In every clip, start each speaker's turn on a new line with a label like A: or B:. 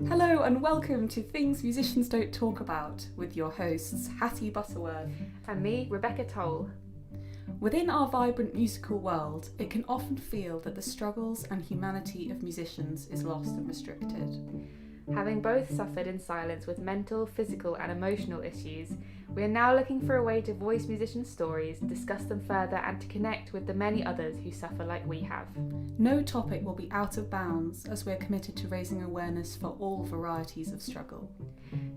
A: Hello and welcome to Things Musicians Don't Talk About with your hosts Hattie Butterworth
B: and me, Rebecca Toll.
A: Within our vibrant musical world, it can often feel that the struggles and humanity of musicians is lost and restricted.
B: Having both suffered in silence with mental, physical and emotional issues, we are now looking for a way to voice musicians' stories, discuss them further and to connect with the many others who suffer like we have.
A: No topic will be out of bounds as we're committed to raising awareness for all varieties of struggle.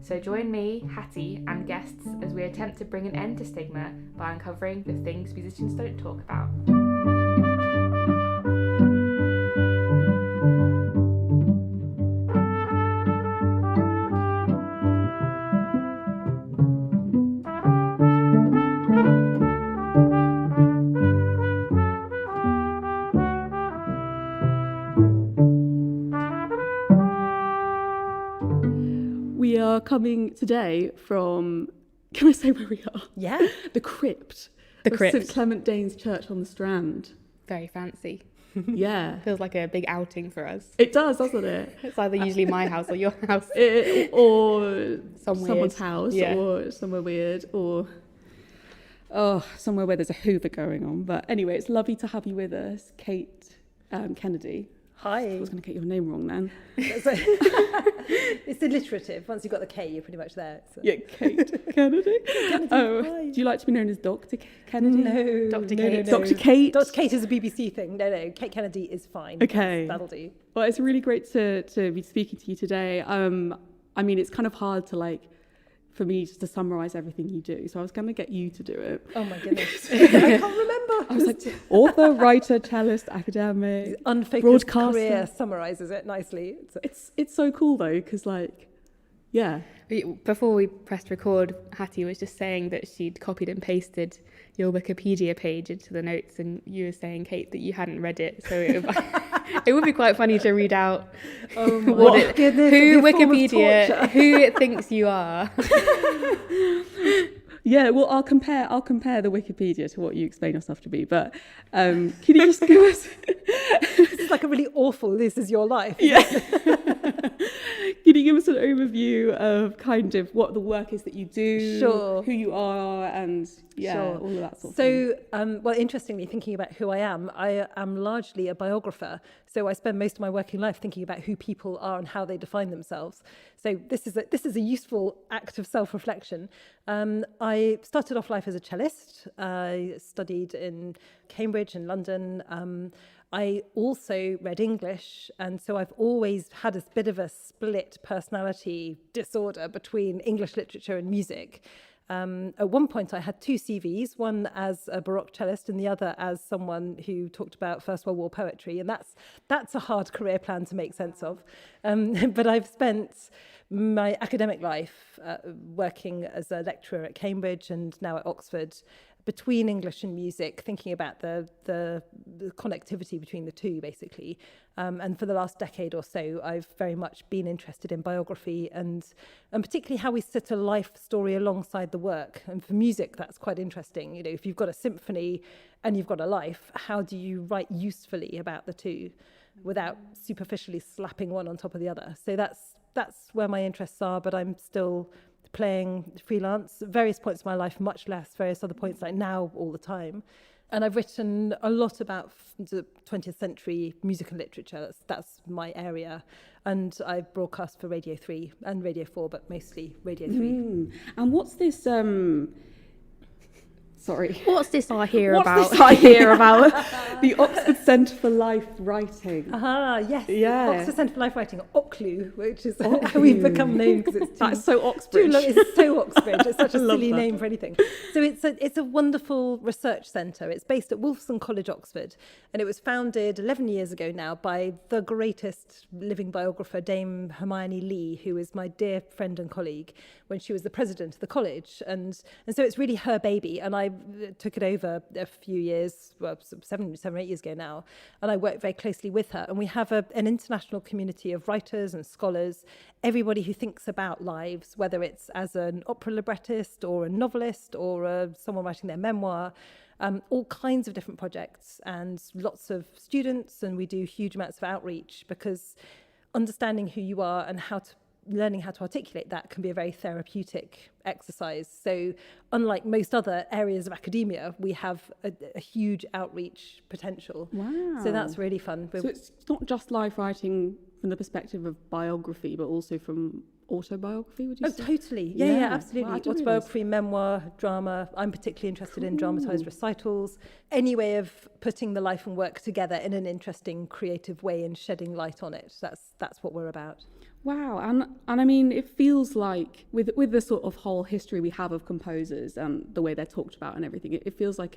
B: So join me, Hattie and guests as we attempt to bring an end to stigma by uncovering the things musicians don't talk about.
A: We are coming today from, can I say where we are?
B: Yeah.
A: The crypt.
B: The
A: of
B: crypt.
A: St Clement Danes Church on the Strand.
B: Very fancy.
A: Yeah.
B: Feels like a big outing for us.
A: It does, doesn't it?
B: It's either usually my house or your house.
A: Or someone's
B: weird
A: house,
B: yeah.
A: or somewhere weird, or somewhere where there's a Hoover going on. But anyway, it's lovely to have you with us, Kate Kennedy.
C: Hi.
A: I was going to get your name wrong then.
C: It's alliterative. Once you've got the K, you're pretty much there. So.
A: Yeah, Kate Kennedy.
C: Hi.
A: Do you like to be known as Dr. Kennedy?
C: No.
B: Dr.
C: No,
B: Kate.
C: no, no.
A: Dr. Kate?
C: Dr. Kate is a BBC thing. No. Kate Kennedy is fine.
A: Okay.
C: That'll do.
A: Well, it's really great to be speaking to you today. I mean, it's kind of hard to for me just to summarise everything you do. So I was going to get you to do it.
C: Oh my goodness. I can't remember.
A: I was like, author, writer, cellist, academic,
C: Unfocused
A: broadcaster.
C: career summarises it nicely.
A: It's so cool though, because yeah.
B: Before we pressed record, Hattie was just saying that she'd copied and pasted your Wikipedia page into the notes, and you were saying, Kate, that you hadn't read it, so it would be quite funny to read out
C: Oh my goodness,
B: who
C: it'd be a form of
B: Wikipedia,
C: torture.
B: who it thinks you are.
A: Yeah, well, I'll compare the Wikipedia to what you explain yourself to be. But can you just give us?
C: This is like a really awful. This is your life.
A: Yeah. Can you give us an overview of kind of what the work is that you do,
C: Sure.
A: who you are, and
C: Sure.
A: all of that sort of thing.
C: So, well, interestingly, thinking about who I am largely a biographer. So I spend most of my working life thinking about who people are and how they define themselves. So this is a useful act of self-reflection. I started off life as a cellist. I studied in Cambridge and London. I also read English, and so I've always had a bit of a split personality disorder between English literature and music. At one point I had two CVs, one as a Baroque cellist and the other as someone who talked about First World War poetry, and that's a hard career plan to make sense of. But I've spent my academic life working as a lecturer at Cambridge and now at Oxford, between English and music, thinking about the connectivity between the two, basically. And for the last decade or so, I've very much been interested in biography and particularly how we sit a life story alongside the work. And for music, that's quite interesting. You know, if you've got a symphony and you've got a life, how do you write usefully about the two without superficially slapping one on top of the other? So that's where my interests are, but I'm still playing freelance at various points of my life, much less various other points like now all the time. And I've written a lot about the 20th century music and literature. That's my area. And I've broadcast for Radio 3 and Radio 4, but mostly Radio 3.
A: And what's this?
B: What's this I hear
A: What's
B: about?
A: this I hear about? The Oxford Centre for Life Writing.
C: Yes.
A: Yeah.
C: Oxford Centre for Life Writing, OCLU, which is how we've become known because it's
A: That's so Oxbridge.
C: too long. It's so Oxbridge. It's such a
A: love
C: silly
A: that.
C: name for anything. So it's a wonderful research centre. It's based at Wolfson College, Oxford, and it was founded 11 years ago now by the greatest living biographer, Dame Hermione Lee, who is my dear friend and colleague when she was the president of the college, and so it's really her baby. And I took it over a few years, well, 7 or 8 years ago now, and I work very closely with her. And we have an international community of writers and scholars, everybody who thinks about lives, whether it's as an opera librettist or a novelist or someone writing their memoir, all kinds of different projects and lots of students. And we do huge amounts of outreach because understanding who you are and how to learning how to articulate that can be a very therapeutic exercise. So unlike most other areas of academia, we have a huge outreach potential.
A: Wow.
C: So that's really fun.
A: So it's not just life writing from the perspective of biography, but also from autobiography, would you say?
C: Totally. Yeah, absolutely.
A: Wow,
C: Autobiography, memoir, drama. I'm particularly interested in dramatised recitals. Any way of putting the life and work together in an interesting, creative way and shedding light on it. That's what we're about.
A: Wow, and I mean, it feels like with the sort of whole history we have of composers and the way they're talked about and everything, it feels like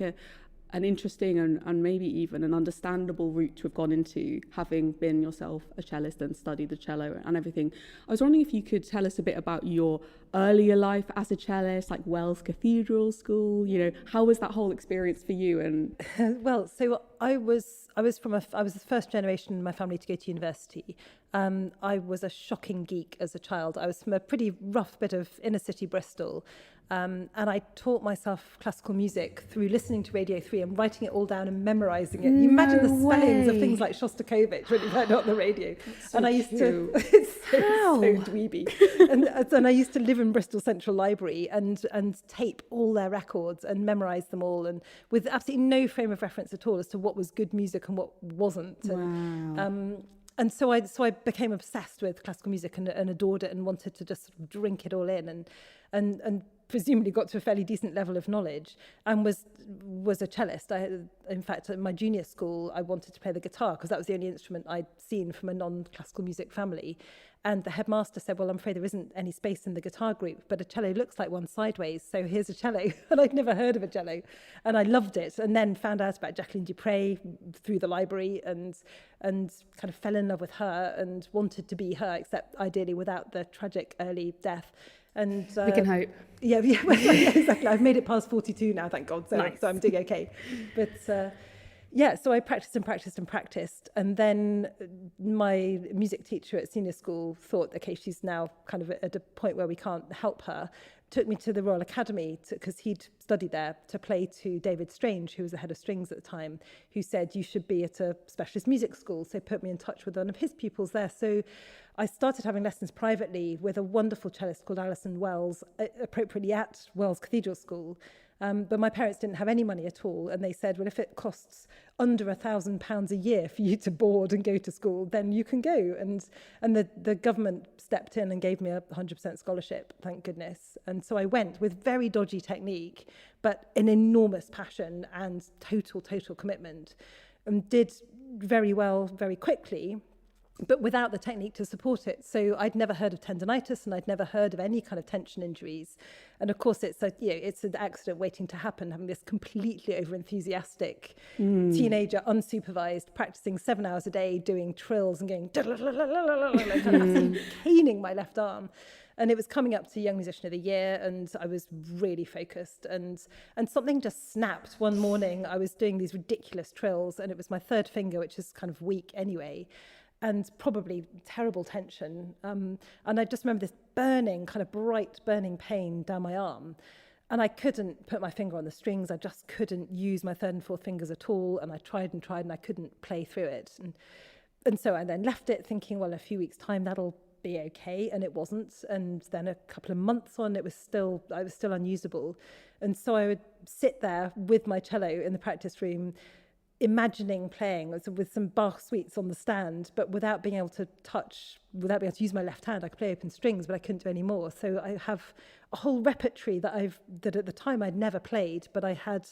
A: an interesting and maybe even an understandable route to have gone into, having been yourself a cellist and studied the cello and everything. I was wondering if you could tell us a bit about your earlier life as a cellist, like Wells Cathedral School. How was that whole experience for you? And
C: well, so I was the first generation in my family to go to university. I was a shocking geek as a child. I was from a pretty rough bit of inner city Bristol. And I taught myself classical music through listening to Radio 3 and writing it all down and memorising it. You imagine the spellings of things like Shostakovich when you heard it on the radio.
A: So
C: and I used
A: cute.
C: to, it's so dweeby. and I used to live in Bristol Central Library and tape all their records and memorise them all, and with absolutely no frame of reference at all as to what was good music and what wasn't.
A: wow.
C: And so I became obsessed with classical music and adored it and wanted to just drink it all in and presumably got to a fairly decent level of knowledge and was a cellist. In fact, at my junior school, I wanted to play the guitar because that was the only instrument I'd seen from a non-classical music family. And the headmaster said, well, I'm afraid there isn't any space in the guitar group, but a cello looks like one sideways, so here's a cello. And I'd never heard of a cello. And I loved it. And then found out about Jacqueline Dupre through the library and kind of fell in love with her and wanted to be her, except ideally without the tragic early death. And
B: we can hope.
C: Yeah, exactly. I've made it past 42 now, thank God. So,
B: Nice.
C: so I'm doing okay. But so I practiced. And then my music teacher at senior school thought, okay, she's now kind of at a point where we can't help her. Took me to the Royal Academy because he'd studied there to play to David Strange, who was the head of strings at the time, who said you should be at a specialist music school. So put me in touch with one of his pupils there. So I started having lessons privately with a wonderful cellist called Alison Wells, appropriately at Wells Cathedral School. But my parents didn't have any money at all. And they said, well, if it costs under £1,000 a year for you to board and go to school, then you can go. And the government stepped in and gave me a 100% scholarship, thank goodness. And so I went with very dodgy technique, but an enormous passion and total commitment, and did very well very quickly, but without the technique to support it. So I'd never heard of tendinitis and I'd never heard of any kind of tension injuries. And of course, it's an accident waiting to happen, having this completely over-enthusiastic teenager, unsupervised, practicing 7 hours a day, doing trills and going, kind of absolutely caning my left arm. And it was coming up to Young Musician of the Year, and I was really focused. And something just snapped one morning. I was doing these ridiculous trills, and it was my third finger, which is kind of weak anyway, and probably terrible tension. And I just remember this burning, kind of bright burning pain down my arm. And I couldn't put my finger on the strings. I just couldn't use my third and fourth fingers at all. And I tried and I couldn't play through it. And so I then left it thinking, well, in a few weeks' time, that'll be okay. And it wasn't. And then a couple of months on, I was still unusable. And so I would sit there with my cello in the practice room, imagining playing with some Bach suites on the stand, but without being able to use my left hand. I could play open strings, but I couldn't do any more. So I have a whole repertory that at the time I'd never played, but I had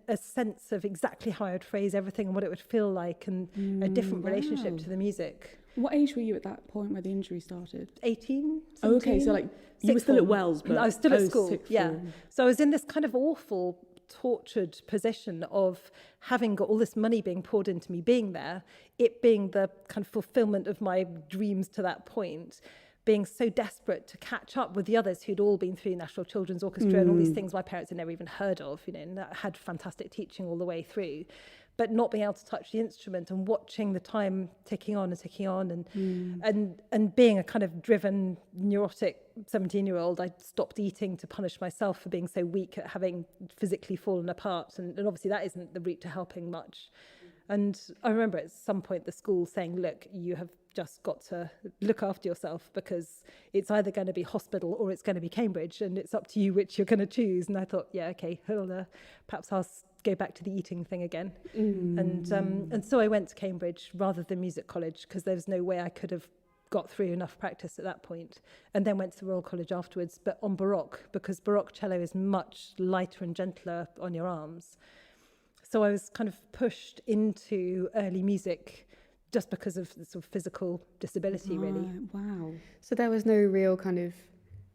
C: a sense of exactly how I would phrase everything and what it would feel like, and a different relationship to the music.
A: What age were you at that point where the injury started?
C: 18, 17.
A: Oh, okay, so like you were still at Wells, but
C: I was still at school,
A: sixth
C: yeah.
A: form.
C: So I was in this kind of awful, tortured position of having got all this money being poured into me being there, it being the kind of fulfillment of my dreams to that point, being so desperate to catch up with the others who'd all been through National Children's Orchestra and all these things my parents had never even heard of, and had fantastic teaching all the way through, but not being able to touch the instrument and watching the time ticking on and being a kind of driven, neurotic 17-year-old, I stopped eating to punish myself for being so weak at having physically fallen apart. And obviously that isn't the route to helping much. And I remember at some point the school saying, look, you have just got to look after yourself because it's either going to be hospital or it's going to be Cambridge, and it's up to you which you're going to choose. And I thought, yeah, okay, perhaps I'll go back to the eating thing again. And so I went to Cambridge rather than music college because there was no way I could have got through enough practice at that point, and then went to the Royal College afterwards, but on Baroque, because Baroque cello is much lighter and gentler on your arms. So I was kind of pushed into early music just because of the sort of physical disability, really.
A: Wow.
B: So there was no real kind of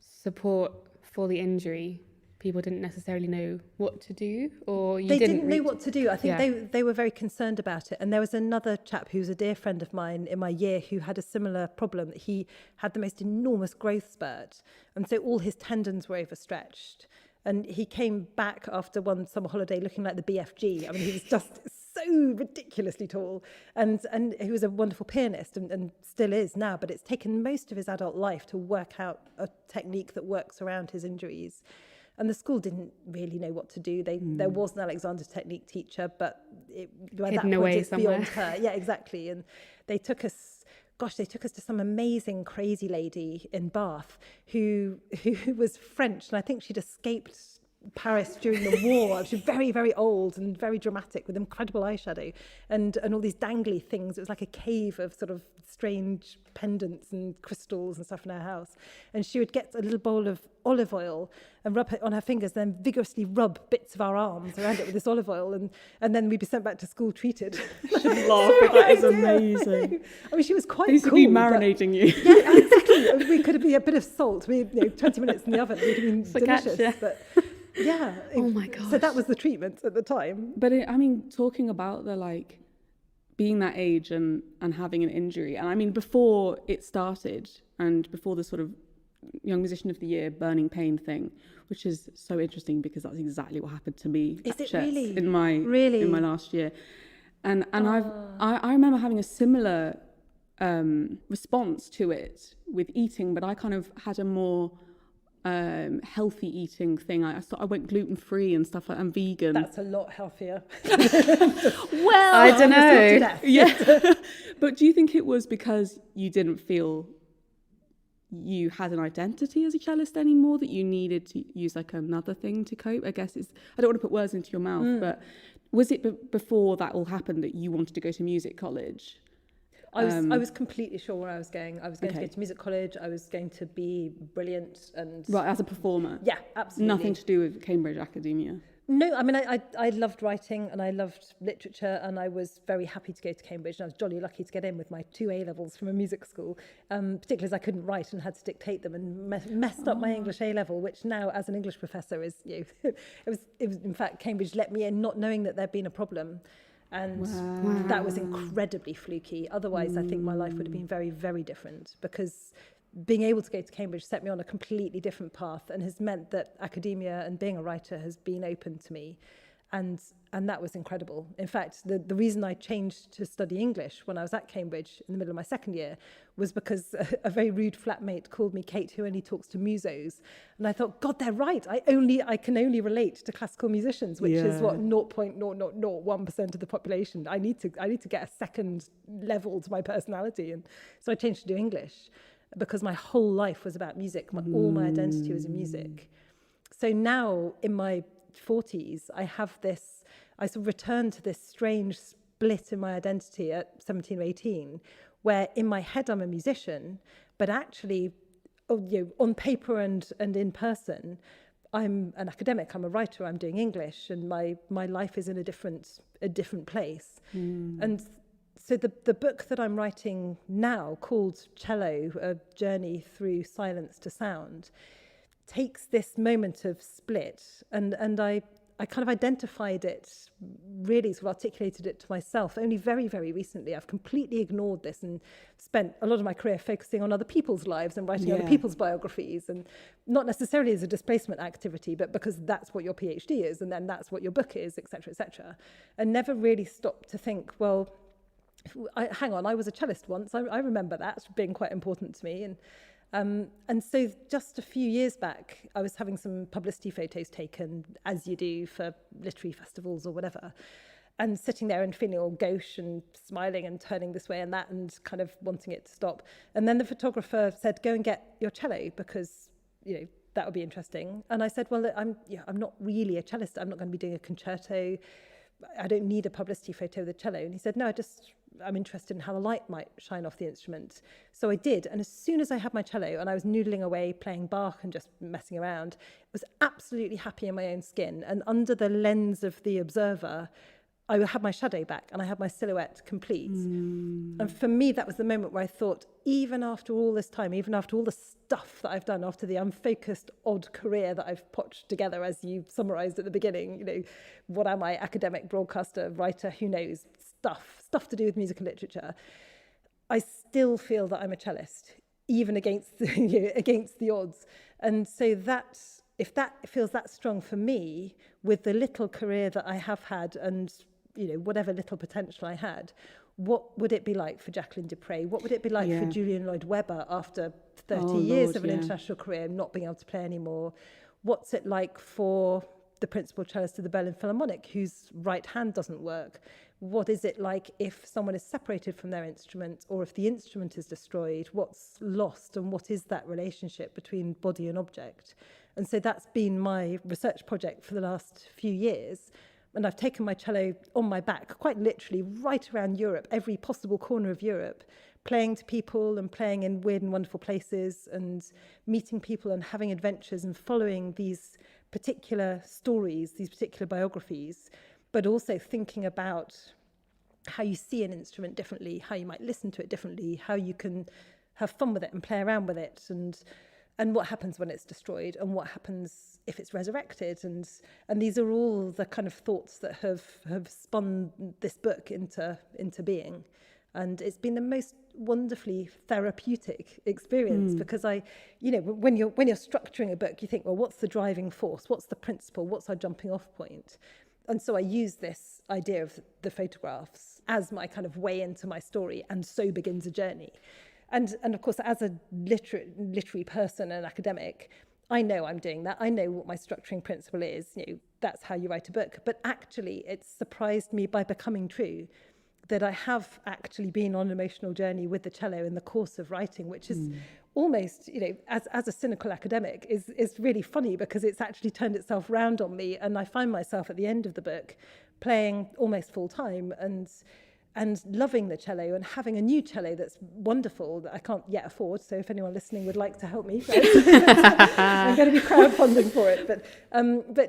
B: support for the injury. People didn't necessarily know what to do, or
C: they didn't know what to do. I think they were very concerned about it. And there was another chap who was a dear friend of mine in my year who had a similar problem. That he had the most enormous growth spurt, and so all his tendons were overstretched. And he came back after one summer holiday looking like the BFG. I mean, he was just so ridiculously tall. And he was a wonderful pianist and still is now. But it's taken most of his adult life to work out a technique that works around his injuries. And the school didn't really know what to do. There was an Alexander technique teacher, but by that point it's beyond her. Yeah, exactly. And they took us to some amazing crazy lady in Bath who was French, and I think she'd escaped Paris during the war. She was very, very old and very dramatic with incredible eyeshadow and all these dangly things. It was like a cave of sort of strange pendants and crystals and stuff in her house. And she would get a little bowl of olive oil and rub it on her fingers, then vigorously rub bits of our arms around it with this olive oil, and then we'd be sent back to school treated.
A: I should laugh, but that is amazing.
C: I mean, she was quite
A: basically
C: cool.
A: marinating you.
C: Yeah, exactly. We could have been a bit of salt. 20 minutes in the oven would have been delicious. But yeah.
B: Oh my gosh.
C: So that was the treatment at the time.
A: But talking about the being that age and having an injury, and I mean before it started and before the sort of Young Musician of the Year Burning Pain thing, which is so interesting because that's exactly what happened to me
C: at
A: Chess
C: really?
A: in my last year. And I remember having a similar response to it with eating, but I kind of had a more healthy eating thing. I went gluten-free and stuff like that. I'm vegan.
C: That's a lot healthier.
B: Well, I don't know.
A: Yeah. But do you think it was because you didn't feel you had an identity as a cellist anymore, that you needed to use another thing to cope? I guess I don't want to put words into your mouth, but was it before that all happened that you wanted to go to music college?
C: I was completely sure where I was going. I was going to go to music college. I was going to be brilliant and
A: right, as a performer.
C: Yeah, absolutely.
A: Nothing to do with Cambridge Academia.
C: No, I mean, I loved writing and I loved literature, and I was very happy to go to Cambridge, and I was jolly lucky to get in with my 2 A-levels from a music school, particularly as I couldn't write and had to dictate them, and messed up my English A-level, which now as an English professor is, it was in fact, Cambridge let me in not knowing that there'd been a problem. And that was incredibly fluky. Otherwise, I think my life would have been very, very different, because being able to go to Cambridge set me on a completely different path and has meant that academia and being a writer has been open to me. And that was incredible. In fact, the reason I changed to study English when I was at Cambridge in the middle of my second year was because a very rude flatmate called me Kate, who only talks to musos. And I thought, God, they're right. I can only relate to classical musicians, which is what 0.0001% of the population. I need to get a second level to my personality. And so I changed to do English because my whole life was about music. All my identity was in music. So now in my 40s, I sort of returned to this strange split in my identity at 17 or 18, where in my head I'm a musician, but actually, on paper and in person, I'm an academic, I'm a writer, I'm doing English, and my life is in a different place. And so the book that I'm writing now, called Cello, A Journey Through Silence to Sound, takes this moment of split, and I kind of identified it, really sort of articulated it to myself only very, very recently. I've completely ignored this and spent a lot of my career focusing on other people's lives and writing other people's biographies, and not necessarily as a displacement activity, but because that's what your PhD is, and then that's what your book is, etc., and never really stopped to think, well, hang on, I was a cellist once. I remember that being quite important to me. And so just a few years back, I was having some publicity photos taken, as you do for literary festivals or whatever. and sitting there and feeling all gauche and smiling and turning this way and that and kind of wanting it to stop. And then the photographer said, go and get your cello because, you know, that would be interesting. And I said, well, I'm not really a cellist. I'm not going to be doing a concerto. I don't need a publicity photo of the cello. And he said, no, I'm interested in how the light might shine off the instrument. So I did. And as soon as I had my cello and I was noodling away, playing Bach and just messing around, I was absolutely happy in my own skin. And under the lens of the observer, I had my shadow back and I had my silhouette complete. And for me, that was the moment where I thought, even after all this time, even after all the stuff that I've done, after the unfocused, odd career that I've potched together, as you summarised at the beginning, you know, what am I, academic, broadcaster, writer, who knows, stuff to do with musical literature, I still feel that I'm a cellist, even against the odds. And so if that feels that strong for me, with the little career that I have had and, you know, whatever little potential I had, what would it be like for Jacqueline du Pré? What would it be like for Julian Lloyd-Webber after 30 years of an international career, not being able to play anymore? What's it like for the principal cellist of the Berlin Philharmonic, whose right hand doesn't work? What is it like if someone is separated from their instrument, or if the instrument is destroyed? What's lost, and what is that relationship between body and object? And so that's been my research project for the last few years. And I've taken my cello on my back, quite literally, right around Europe, every possible corner of Europe, playing to people and playing in weird and wonderful places and meeting people and having adventures and following these particular stories, these particular biographies, but also thinking about how you see an instrument differently, how you might listen to it differently, how you can have fun with it and play around with it, and what happens when it's destroyed, and what happens if it's resurrected. And these are all the kind of thoughts that have spun this book into being. And it's been the most wonderfully therapeutic experience because when you're structuring a book, you think, well, what's the driving force? What's the principle? What's our jumping off point? And so I use this idea of the photographs as my kind of way into my story, and so begins a journey. And of course, as a literary person and academic, I know I'm doing that. I know what my structuring principle is. You know, that's how you write a book. But actually, it's surprised me by becoming true that I have actually been on an emotional journey with the cello in the course of writing, which is almost, you know, as a cynical academic, is really funny because it's actually turned itself round on me. And I find myself at the end of the book playing almost full time and loving the cello and having a new cello that's wonderful that I can't yet afford. So if anyone listening would like to help me, I'm going to be crowdfunding for it. But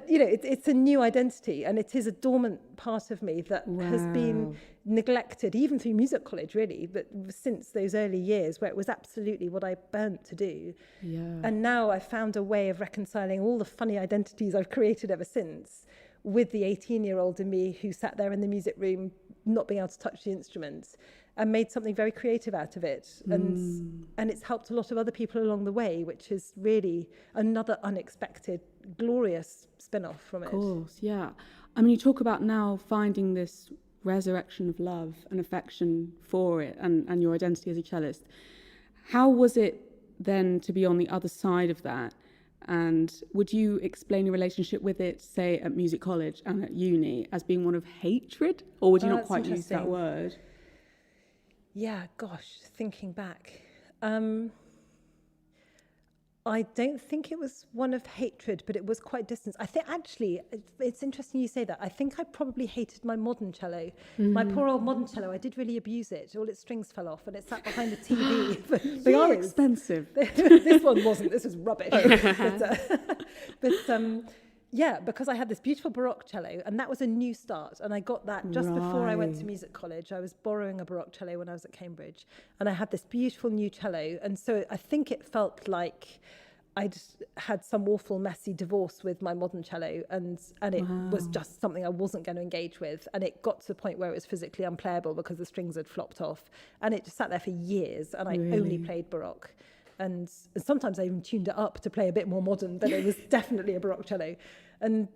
C: you know, it's a new identity, and it is a dormant part of me that has been neglected, even through music college, really, but since those early years where it was absolutely what I burnt to do. Yeah. And now I've found a way of reconciling all the funny identities I've created ever since with the 18-year-old in me who sat there in the music room not being able to touch the instruments, and made something very creative out of it. And it's helped a lot of other people along the way, which is really another unexpected, glorious spin-off from it.
A: Of course, yeah. I mean, you talk about now finding this resurrection of love and affection for it and your identity as a cellist. How was it then to be on the other side of that? And would you explain your relationship with it, say, at music college and at uni, as being one of hatred? Or would you not quite use that word?
C: Yeah, gosh, thinking back. I don't think it was one of hatred, but it was quite distant. I think, actually, it's interesting you say that. I think I probably hated my modern cello. My poor old modern cello, I did really abuse it. All its strings fell off and it sat behind the TV.
A: They are expensive.
C: This one wasn't. This was rubbish. Yeah, because I had this beautiful Baroque cello, and that was a new start. And I got that just before I went to music college. I was borrowing a Baroque cello when I was at Cambridge, and I had this beautiful new cello. And so I think it felt like I'd had some awful, messy divorce with my modern cello, and it was just something I wasn't going to engage with. And it got to the point where it was physically unplayable because the strings had flopped off. And it just sat there for years, and I only played Baroque. And sometimes I even tuned it up to play a bit more modern, but it was definitely a Baroque cello. And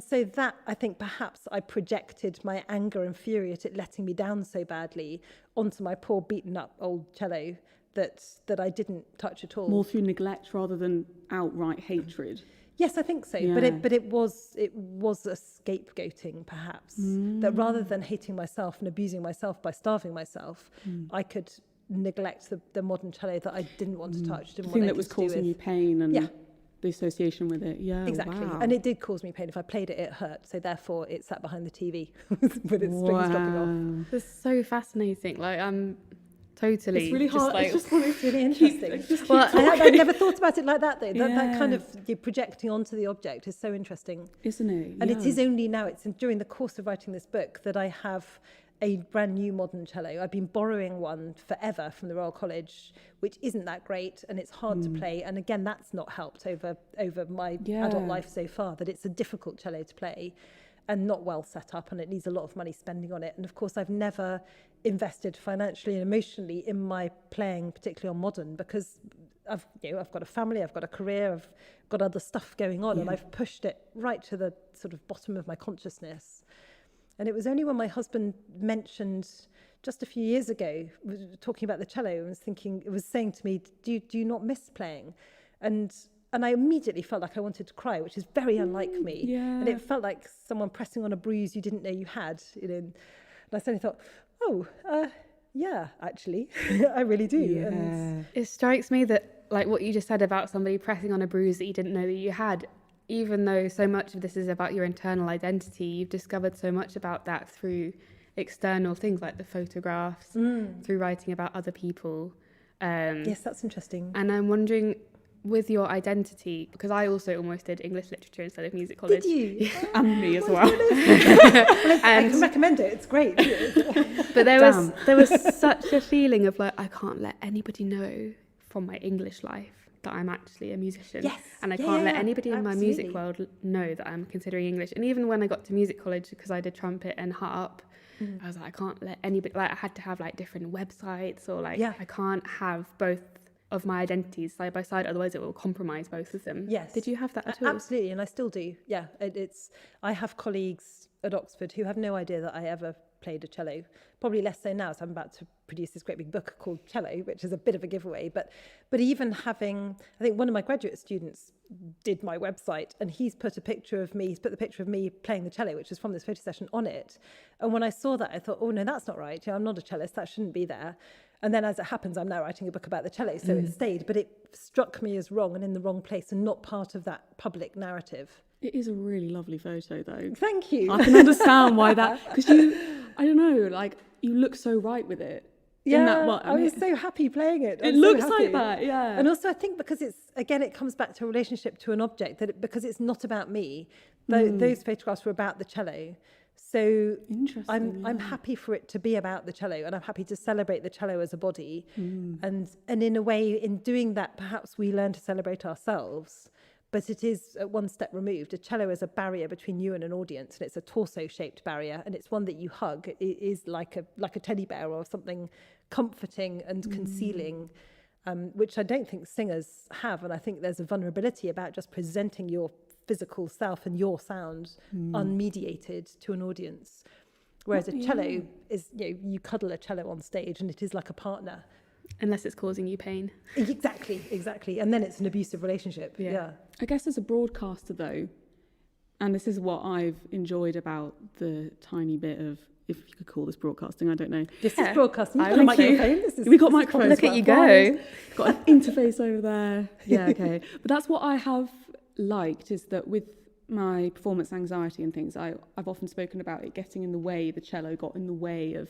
C: so that, I think perhaps I projected my anger and fury at it letting me down so badly onto my poor beaten up old cello that I didn't touch at all.
A: More through neglect rather than outright hatred.
C: Yes, I think so.
A: Yeah.
C: But it was a scapegoating, perhaps, that rather than hating myself and abusing myself by starving myself, I could neglect the modern cello that I didn't want to touch.
A: The thing that was causing you pain and the association with it. Yeah,
C: exactly.
A: wow.
C: And it did cause me pain. If I played it, it hurt. So therefore, it sat behind the TV with its strings dropping off.
B: That's so fascinating. Like, I'm totally.
A: It's really hard.
B: Like,
C: It's really interesting.
B: well,
C: I never thought about it like that, though. That kind of projecting onto the object is so interesting.
A: Isn't it?
C: And it is only now, it's during the course of writing this book that I have a brand new modern cello. I've been borrowing one forever from the Royal College, which isn't that great, and it's hard to play. And again, that's not helped over my adult life so far, that it's a difficult cello to play and not well set up, and it needs a lot of money spending on it. And of course, I've never invested financially and emotionally in my playing, particularly on modern, because I've got a family, I've got a career, I've got other stuff going on, and I've pushed it right to the sort of bottom of my consciousness. And it was only when my husband mentioned just a few years ago, talking about the cello, and was saying to me, do you not miss playing? And I immediately felt like I wanted to cry, which is very unlike me.
A: Yeah.
C: And it felt like someone pressing on a bruise you didn't know you had. And I suddenly thought, yeah, actually, I really do.
A: Yeah.
C: And
B: it strikes me that, like what you just said about somebody pressing on a bruise that you didn't know that you had, even though so much of this is about your internal identity, you've discovered so much about that through external things like the photographs, through writing about other people.
C: yes, that's interesting.
B: And I'm wondering, with your identity, because I also almost did English literature instead of music college.
C: Did you?
A: And me as well.
C: I can recommend it. It's great.
B: But there was such a feeling of like, I can't let anybody know from my English life that I'm actually a musician.
C: Yes.
B: And I can't let anybody in my music
C: absolutely.
B: world know that I'm considering English. And even when I got to music college, because I did trumpet and harp, I was like, I can't let anybody, like I had to have like different websites, or like I can't have both of my identities side by side, otherwise it will compromise both of them.
C: Yes.
B: Did you have that at all?
C: Absolutely, and I still do. Yeah, I have colleagues at Oxford who have no idea that I ever played a cello. Probably less so now, so I'm about to produce this great big book called Cello, which is a bit of a giveaway. But even having, I think one of my graduate students did my website, and he's put the picture of me playing the cello, which is from this photo session, on it. And when I saw that, I thought, oh no, that's not right. I'm not a cellist. That shouldn't be there. And then as it happens, I'm now writing a book about the cello, so it stayed. But it struck me as wrong and in the wrong place and not part of that public narrative.
A: It is a really lovely photo, though.
C: Thank you.
A: I can understand why that, because I don't know, like you look so right with it.
C: Yeah, I was so happy playing it.
A: It looks like that, yeah.
C: And also I think because it comes back to a relationship to an object, because it's not about me. Those photographs were about the cello. So I'm happy for it to be about the cello, and I'm happy to celebrate the cello as a body. And in a way, in doing that, perhaps we learn to celebrate ourselves. But it is one step removed. A cello is a barrier between you and an audience, and it's a torso-shaped barrier, and it's one that you hug. It is like a teddy bear or something comforting and concealing, which I don't think singers have. And I think there's a vulnerability about just presenting your physical self and your sound unmediated to an audience. Whereas a cello is, you cuddle a cello on stage, and it is like a partner.
B: Unless it's causing you pain.
C: Exactly. And then it's an abusive relationship. Yeah.
A: I guess as a broadcaster, though, and this is what I've enjoyed about the tiny bit of, if you could call this broadcasting, I don't know.
C: This is broadcasting.
A: You've got a microphone. We got microphones.
B: Look at you go.
A: Got an interface over there. Yeah, okay. But that's what I have liked, is that with my performance anxiety and things, I've often spoken about it getting in the way. The cello got in the way of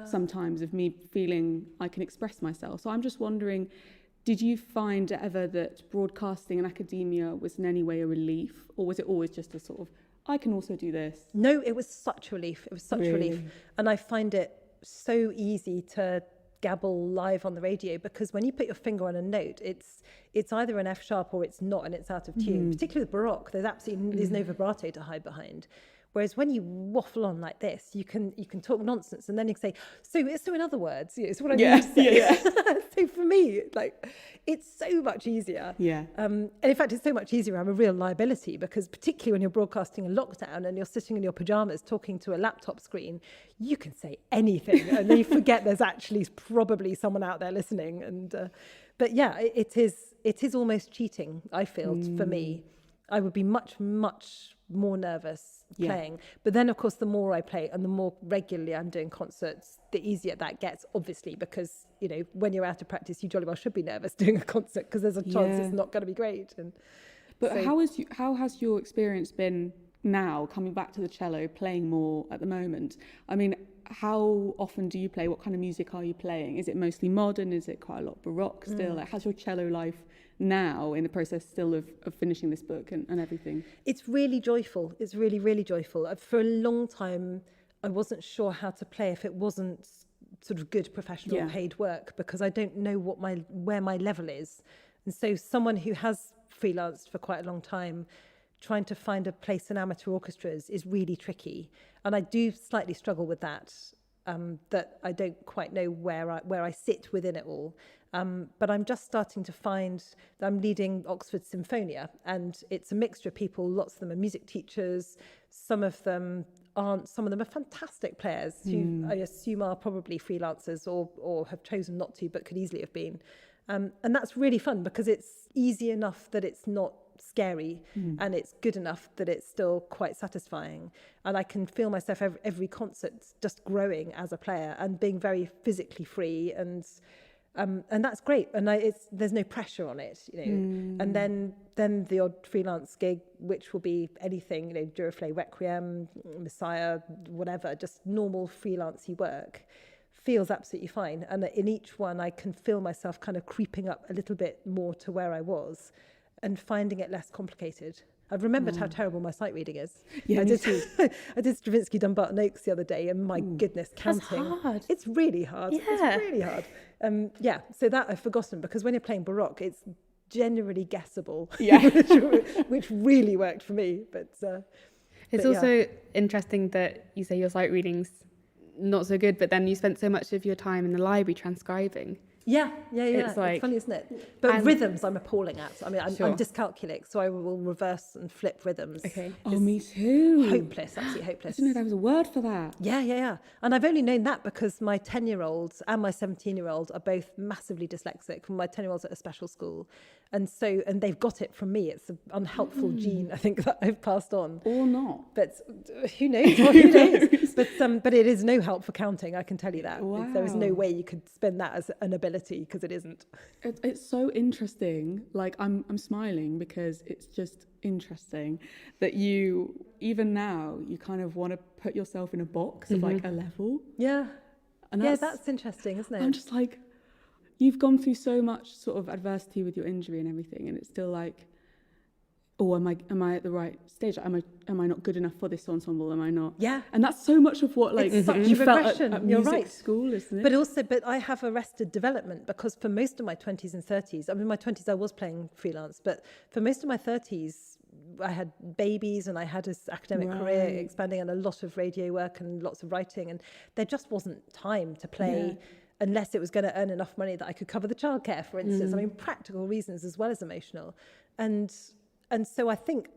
A: sometimes of me feeling I can express myself. So I'm just wondering, did you find ever that broadcasting and academia was in any way a relief, or was it always just a sort of, I can also do this? No,
C: it was such a relief. It was such a relief. And I find it so easy to gabble live on the radio, because when you put your finger on a note, it's either an F sharp or it's not, and it's out of tune. Particularly with Baroque, there's no vibrato to hide behind. Whereas when you waffle on like this, you can talk nonsense, and then you can say, so in other words, it's what I mean to say. Yeah. So for me, it's so much easier.
A: Yeah.
C: And in fact, it's so much easier. I'm a real liability, because particularly when you're broadcasting in lockdown and you're sitting in your pajamas talking to a laptop screen, you can say anything, and then you forget there's actually probably someone out there listening. And but yeah, it is almost cheating, I feel, for me. I would be much more nervous playing. But then, of course, the more I play and the more regularly I'm doing concerts, the easier that gets, obviously, because, you know, when you're out of practice, you jolly well should be nervous doing a concert because there's a chance it's not going to be great. And
A: but so, how has your experience been now, coming back to the cello, playing more at the moment? I mean, how often do you play? What kind of music are you playing? Is it mostly modern? Is it quite a lot Baroque still? Like, how's your cello life now in the process still of finishing this book and everything?
C: It's really joyful. It's really, really joyful. For a long time, I wasn't sure how to play if it wasn't sort of good professional paid work, because I don't know where my level is. And so someone who has freelanced for quite a long time, trying to find a place in amateur orchestras is really tricky. And I do slightly struggle with that, that I don't quite know where I sit within it all. But I'm just starting to find that I'm leading Oxford Symphonia, and it's a mixture of people. Lots of them are music teachers. Some of them aren't. Some of them are fantastic players who I assume are probably freelancers or have chosen not to, but could easily have been. And that's really fun because it's easy enough that it's not scary, and it's good enough that it's still quite satisfying. And I can feel myself every concert just growing as a player and being very physically free, and that's great. And there's no pressure on it, you know. And then the odd freelance gig, which will be anything, you know, Duraflay Requiem, Messiah, whatever, just normal freelancey work, feels absolutely fine. And in each one, I can feel myself kind of creeping up a little bit more to where I was, and finding it less complicated. I've remembered how terrible my sight reading is.
A: Yeah,
C: I did Stravinsky Dumbarton Oaks the other day, and my goodness, counting.
B: That's hard.
C: It's really hard.
B: Yeah.
C: It's really hard. So that I've forgotten, because when you're playing Baroque, it's generally guessable, which really worked for me.
B: It's also interesting that you say your sight reading's not so good, but then you spent so much of your time in the library transcribing.
C: Yeah.
B: It's like,
C: it's funny, isn't it? But rhythms I'm appalling at. I mean, I'm dyscalculic, so I will reverse and flip rhythms.
B: Okay.
A: Oh, me too.
C: Hopeless, absolutely hopeless.
A: I didn't know there was a word for that.
C: Yeah. And I've only known that because my 10-year-old and my 17-year-old are both massively dyslexic. My 10-year-old's at a special school. And they've got it from me. It's an unhelpful gene, I think, that I've passed on.
A: Or not.
C: But who knows? Who knows? But it is no help for counting, I can tell you that.
A: Wow.
C: There is no way you could spend that as an ability, because it isn't.
A: It's so interesting. Like, I'm smiling because it's just interesting that you, even now, you kind of want to put yourself in a box of like a level.
C: Yeah.
A: And
C: that's interesting, isn't it?
A: I'm just like, you've gone through so much sort of adversity with your injury and everything, and it's still like, oh, am I at the right stage? Am I not good enough for this ensemble? Am I not?
C: Yeah.
A: And that's so much of what, like,
C: it's such
A: you
C: a
A: felt
C: regression.
A: at
C: You're
A: music
C: right.
A: school, isn't it?
C: But I have arrested development, because for most of my 20s and 30s, I mean, my 20s I was playing freelance, but for most of my 30s, I had babies and I had this academic career expanding, and a lot of radio work and lots of writing, and there just wasn't time to play unless it was going to earn enough money that I could cover the childcare, for instance. I mean, practical reasons as well as emotional. And so I think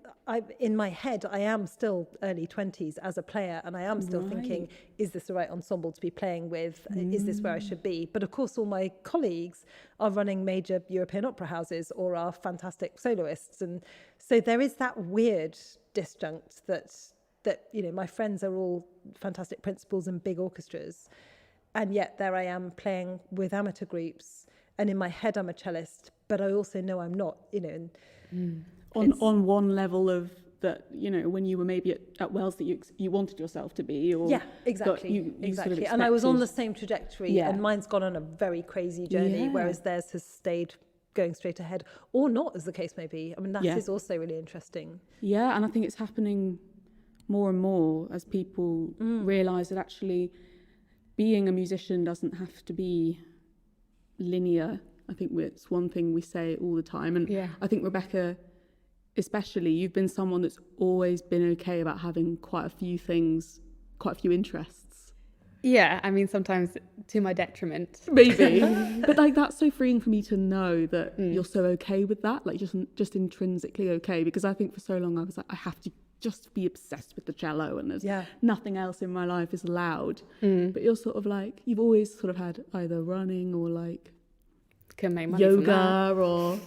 C: in my head, I am still early 20s as a player, and I am still thinking, is this the right ensemble to be playing with? Is this where I should be? But of course, all my colleagues are running major European opera houses or are fantastic soloists. And so there is that weird disjunct that you know, my friends are all fantastic principals in big orchestras, and yet there I am playing with amateur groups, and in my head I'm a cellist, but I also know I'm not, you know. And
A: on one level of that, you know, when you were maybe at Wells that you wanted yourself to be, or
C: exactly.
A: Sort of
C: and I was on the same trajectory, and mine's gone on a very crazy journey, whereas theirs has stayed going straight ahead, or not, as the case may be. I mean, that is also really interesting. Yeah,
A: and I think it's happening more and more as people realise that actually being a musician doesn't have to be linear. I think it's one thing we say all the time, and I think, Rebecca, especially, you've been someone that's always been okay about having quite a few things, quite a few interests.
B: Yeah, I mean, sometimes to my detriment.
A: Maybe. But like, that's so freeing for me to know that you're so okay with that, like just intrinsically okay, because I think for so long I was like, I have to just be obsessed with the cello, and there's nothing else in my life is allowed. But you're sort of like, you've always sort of had either running or like
B: can make money
A: yoga or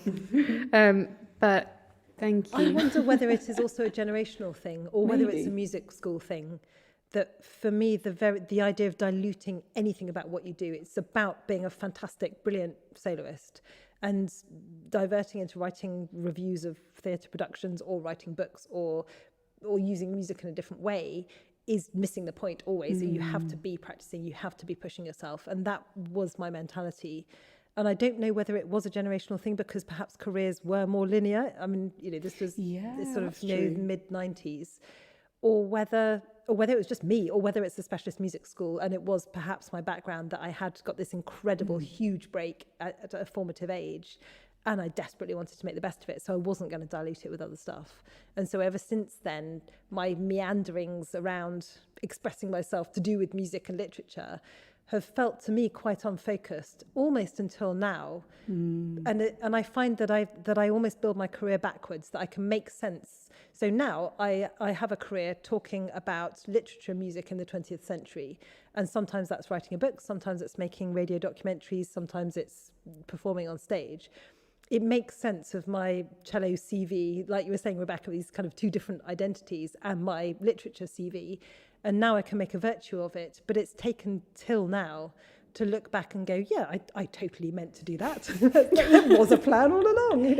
B: but Thank
C: I
B: you.
C: wonder whether it is also a generational thing, or whether it's a
A: Maybe.
C: music school thing. That for me, the idea of diluting anything about what you do, it's about being a fantastic, brilliant soloist, and diverting into writing reviews of theatre productions or writing books or using music in a different way is missing the point always. You have to be practicing, you have to be pushing yourself. And that was my mentality. And I don't know whether it was a generational thing because perhaps careers were more linear. I mean, this was this sort of mid-90s, or whether it was just me, or whether it's a specialist music school and it was perhaps my background that I had got this incredible, huge break at a formative age, and I desperately wanted to make the best of it, so I wasn't going to dilute it with other stuff. And so ever since then, my meanderings around expressing myself to do with music and literature have felt to me quite unfocused, almost until now. And I find that I almost build my career backwards, that I can make sense. So now I have a career talking about literature and music in the 20th century. And sometimes that's writing a book, sometimes it's making radio documentaries, sometimes it's performing on stage. It makes sense of my cello CV, like you were saying, Rebecca, these kind of two different identities, and my literature CV. And now I can make a virtue of it, but it's taken till now to look back and go, yeah, I totally meant to do that. That was a plan all along.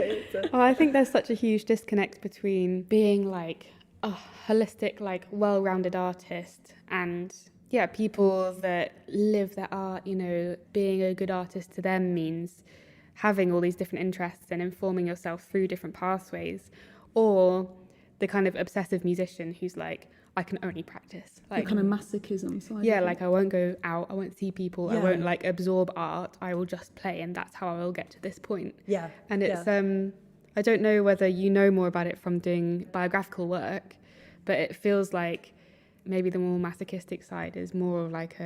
B: Well, I think there's such a huge disconnect between being like a holistic, like well-rounded artist and people that live their art, being a good artist to them means having all these different interests and informing yourself through different pathways, or the kind of obsessive musician who's like, I can only practice.
A: Like kind of masochism side.
B: Yeah, like I won't go out, I won't see people, I won't like absorb art, I will just play, and that's how I will get to this point.
C: Yeah.
B: And it's I don't know whether you know more about it from doing biographical work, but it feels like maybe the more masochistic side is more of like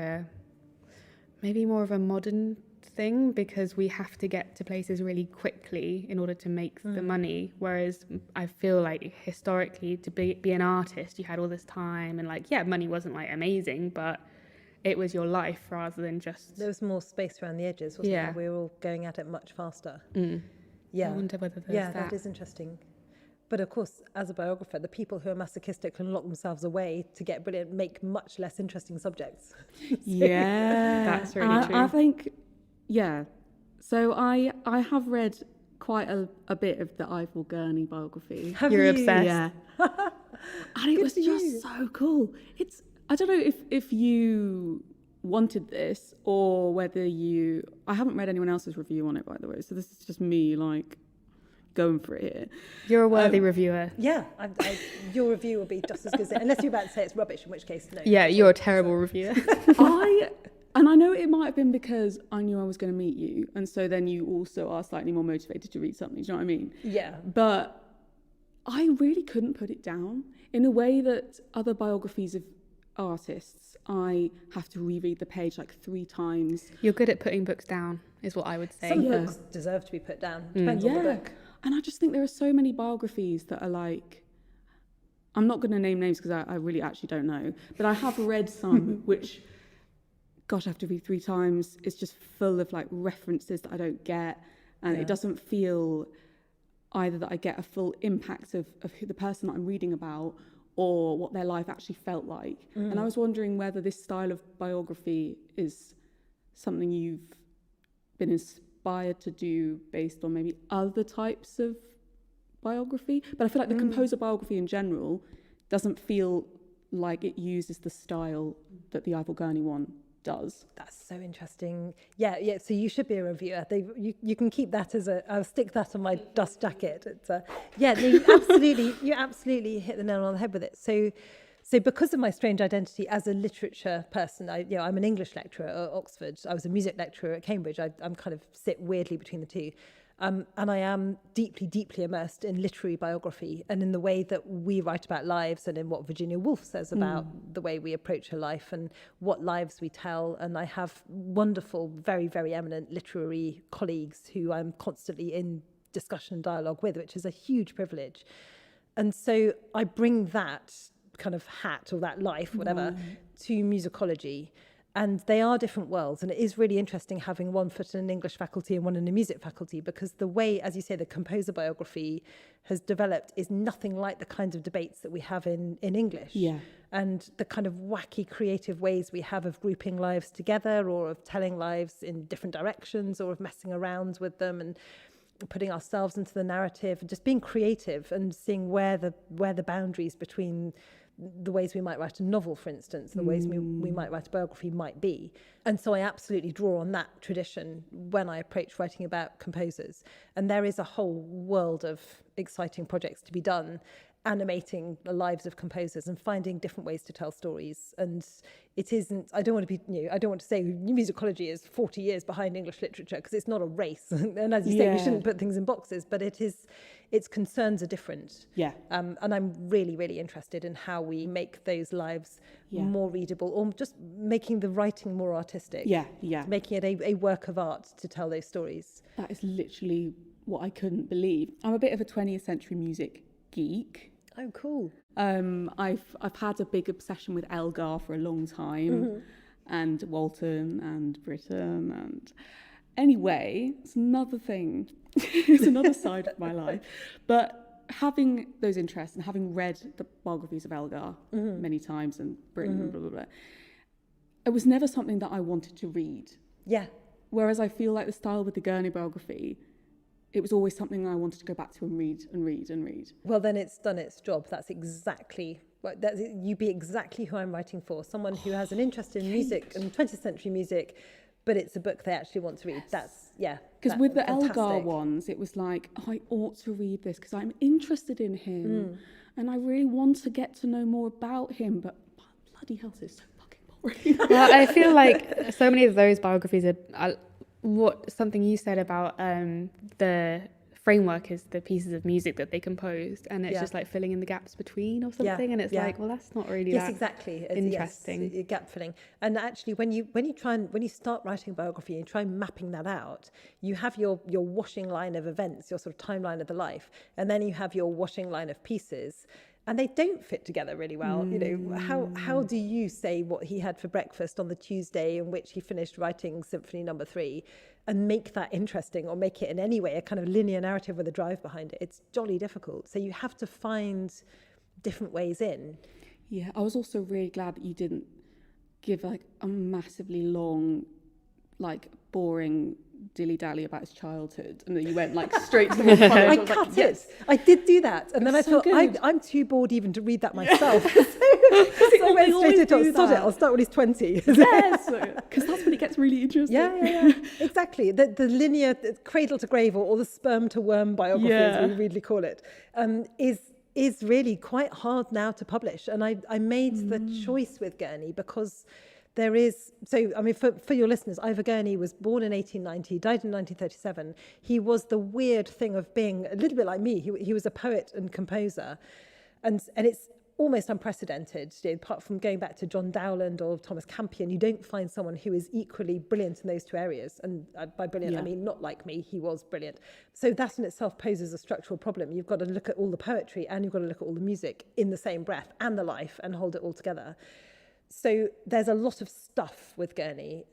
B: maybe more of a modern thing, because we have to get to places really quickly in order to make the money, whereas I feel like historically to be an artist you had all this time, and like money wasn't like amazing, but it was your life rather than just
C: there was more space around the edges, wasn't there? We were all going at it much faster.
B: I wonder whether there's
C: that is interesting. But of course, as a biographer, the people who are masochistic can lock themselves away to get brilliant, make much less interesting subjects.
B: That's really true.
A: I think so I have read quite a bit of the Ivor Gurney biography.
B: You're obsessed.
A: Yeah. And it was just so cool. I don't know if you wanted this or whether I haven't read anyone else's review on it, by the way, so this is just me like going for it here.
B: You're a worthy reviewer.
C: Yeah, your review will be just as good, unless you're about to say it's rubbish, in which case, no.
B: Yeah, you're a terrible reviewer.
A: And I know it might have been because I knew I was going to meet you, and so then you also are slightly more motivated to read something, do you know what I mean?
C: Yeah.
A: But I really couldn't put it down in a way that other biographies of artists, I have to reread the page like 3 times.
B: You're good at putting books down, is what I would say.
C: Some books deserve to be put down. Depends on the book.
A: And I just think there are so many biographies that are like, I'm not going to name names because I really actually don't know, but I have read some which, gosh, I have to read 3 times. It's just full of like references that I don't get, and it doesn't feel either that I get a full impact of who the person that I'm reading about or what their life actually felt like. And I was wondering whether this style of biography is something you've been inspired to do based on maybe other types of biography. But I feel like the composer biography in general doesn't feel like it uses the style that the Ivor Gurney one does.
C: That's so interesting. Yeah. So you should be a reviewer. You can keep that as I'll stick that on my dust jacket. It's you absolutely hit the nail on the head with it. So because of my strange identity as a literature person, I'm an English lecturer at Oxford. I was a music lecturer at Cambridge. I'm kind of sit weirdly between the two. And I am deeply, deeply immersed in literary biography and in the way that we write about lives and in what Virginia Woolf says about the way we approach her life and what lives we tell. And I have wonderful, very, very eminent literary colleagues who I'm constantly in discussion and dialogue with, which is a huge privilege. And so I bring that kind of hat or that life, whatever, to musicology. And they are different worlds. And it is really interesting having one foot in an English faculty and one in a music faculty, because the way, as you say, the composer biography has developed is nothing like the kinds of debates that we have in English.
A: Yeah.
C: And the kind of wacky creative ways we have of grouping lives together, or of telling lives in different directions, or of messing around with them and putting ourselves into the narrative, and just being creative and seeing where the boundaries between the ways we might write a novel, for instance, the ways we might write a biography might be. And so I absolutely draw on that tradition when I approach writing about composers. And there is a whole world of exciting projects to be done, animating the lives of composers and finding different ways to tell stories. And it isn't, I don't want to be, I don't want to say musicology is 40 years behind English literature, because it's not a race. And as you say, we shouldn't put things in boxes, but its concerns are different.
A: Yeah.
C: And I'm really, really interested in how we make those lives more readable, or just making the writing more artistic.
A: Yeah.
C: Making it a work of art to tell those stories.
A: That is literally what I couldn't believe. I'm a bit of a 20th century music geek.
C: Oh, cool.
A: I've had a big obsession with Elgar for a long time, and Walton and Britain, and anyway, it's another thing. It's another side of my life. But having those interests and having read the biographies of Elgar many times, and Britain, and blah, blah, blah, it was never something that I wanted to read.
C: Yeah.
A: Whereas I feel like the style with the Gurney biography, it was always something I wanted to go back to and read and read and read.
C: Well, then it's done its job. That's exactly, you be exactly who I'm writing for. Someone who has an interest in music and 20th century music, but it's a book they actually want to read.
A: Because with the Elgar ones, it was like, I ought to read this because I'm interested in him and I really want to get to know more about him, but bloody hell, it's so fucking boring.
B: Well, I feel like so many of those biographies are something you said about the framework is the pieces of music that they composed, and it's just like filling in the gaps between or something, and it's like, well, that's not really that
C: exactly
B: interesting.
C: Yes, gap filling. And actually, when you start writing a biography and try mapping that out, you have your washing line of events, your sort of timeline of the life, and then you have your washing line of pieces. And they don't fit together really well. How do you say what he had for breakfast on the Tuesday in which he finished writing Symphony No. 3 and make that interesting, or make it in any way a kind of linear narrative with a drive behind it? It's jolly difficult. So you have to find different ways in.
A: Yeah, I was also really glad that you didn't give like a massively long, like boring dilly-dally about his childhood, and then you went like straight to the point.
C: I cut it. I did do that, and then I thought I'm too bored even to read that myself. So I went straight into it. I'll start when he's 20.
A: Yes, because that's when it gets really interesting.
C: Yeah. Exactly. The linear cradle to grave, or the sperm to worm biography, as we really call it, is really quite hard now to publish. And I made the choice with Gurney because there is, so I mean, for your listeners, Ivor Gurney was born in 1890, died in 1937. He was the weird thing of being a little bit like me. He was a poet and composer, and it's almost unprecedented. Apart from going back to John Dowland or Thomas Campion, you don't find someone who is equally brilliant in those two areas. And by brilliant, I mean not like me. He was brilliant. So that in itself poses a structural problem. You've got to look at all the poetry and you've got to look at all the music in the same breath, and the life, and hold it all together. So there's a lot of stuff with Gurney.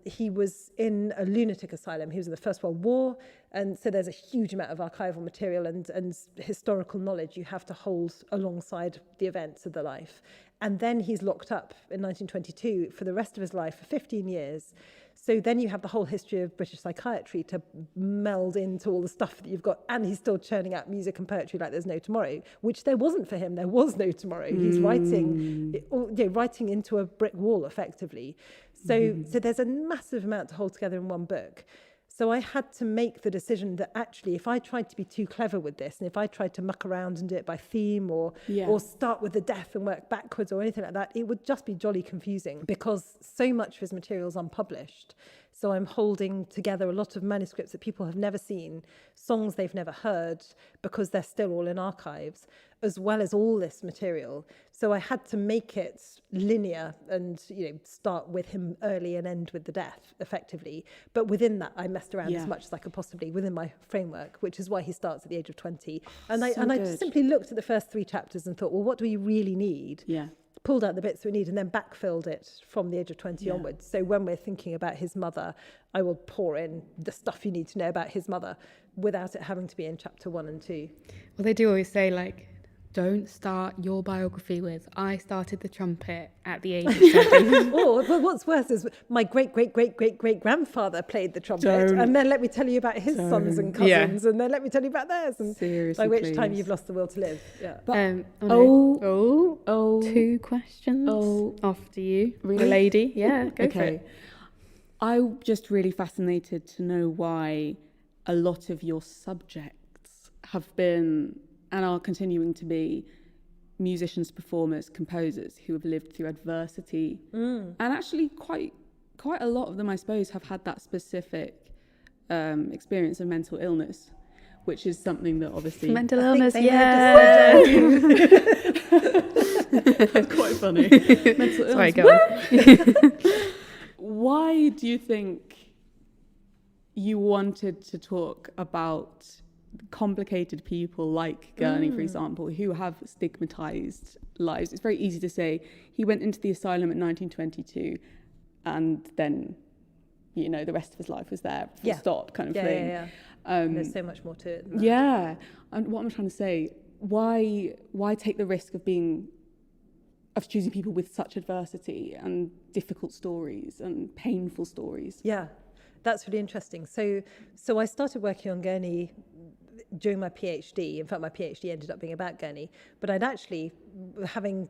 C: He was in a lunatic asylum. He was in the First World War. And so there's a huge amount of archival material and historical knowledge you have to hold alongside the events of the life. And then he's locked up in 1922 for the rest of his life for 15 years. So then you have the whole history of British psychiatry to meld into all the stuff that you've got. And he's still churning out music and poetry like there's no tomorrow, which there wasn't for him. There was no tomorrow. He's writing into a brick wall, effectively. So there's a massive amount to hold together in one book. So I had to make the decision that actually, if I tried to be too clever with this, and if I tried to muck around and do it by theme or start with the death and work backwards or anything like that, it would just be jolly confusing, because so much of his material is unpublished. So I'm holding together a lot of manuscripts that people have never seen, songs they've never heard, because they're still all in archives, as well as all this material. So I had to make it linear and, start with him early and end with the death, effectively. But within that, I messed around as much as I could possibly within my framework, which is why he starts at the age of 20. And I simply looked at the first 3 chapters and thought, well, what do we really need?
A: Yeah.
C: pulled out the bits we need and then backfilled it from the age of 20 onwards. So when we're thinking about his mother, I will pour in the stuff you need to know about his mother without it having to be in chapter 1 and 2.
B: Well, they do always say, like, don't start your biography with, I started the trumpet at the age of 7.
C: Or, well, what's worse is my great-great-great-great-great-grandfather played the trumpet, and then let me tell you about his sons and cousins, and then let me tell you about theirs. And
A: Seriously,
C: by which
A: please.
C: time you've lost the will to live. Yeah.
A: But,
B: 2 questions after you.
A: Really?
B: The lady. Yeah, go for
A: okay.
B: it.
A: I'm just really fascinated to know why a lot of your subjects have been and are continuing to be musicians, performers, composers who have lived through adversity. And actually quite a lot of them, I suppose, have had that specific experience of mental illness, which is something that obviously...
B: Mental illness,
A: That's quite funny. Mental illness.
B: Sorry, go on.
A: Why do you think you wanted to talk about complicated people like Gurney, for example, who have stigmatized lives? It's very easy to say he went into the asylum in 1922 and then, you know, the rest of his life was there, full stop kind of thing.
C: There's so much more to it than that.
A: Yeah. And what I'm trying to say, why take the risk of choosing people with such adversity and difficult stories and painful stories?
C: Yeah, that's really interesting. So I started working on Gurney during my PhD. In fact, my PhD ended up being about Gurney, but I'd actually, having,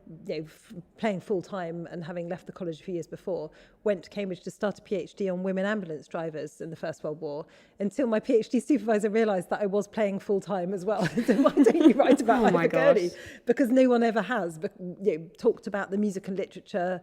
C: playing full time and having left the college a few years before, went to Cambridge to start a PhD on women ambulance drivers in the First World War, until my PhD supervisor realised that I was playing full time as well. So why don't you write about Ivor Gurney? Because no one ever has talked about the music and literature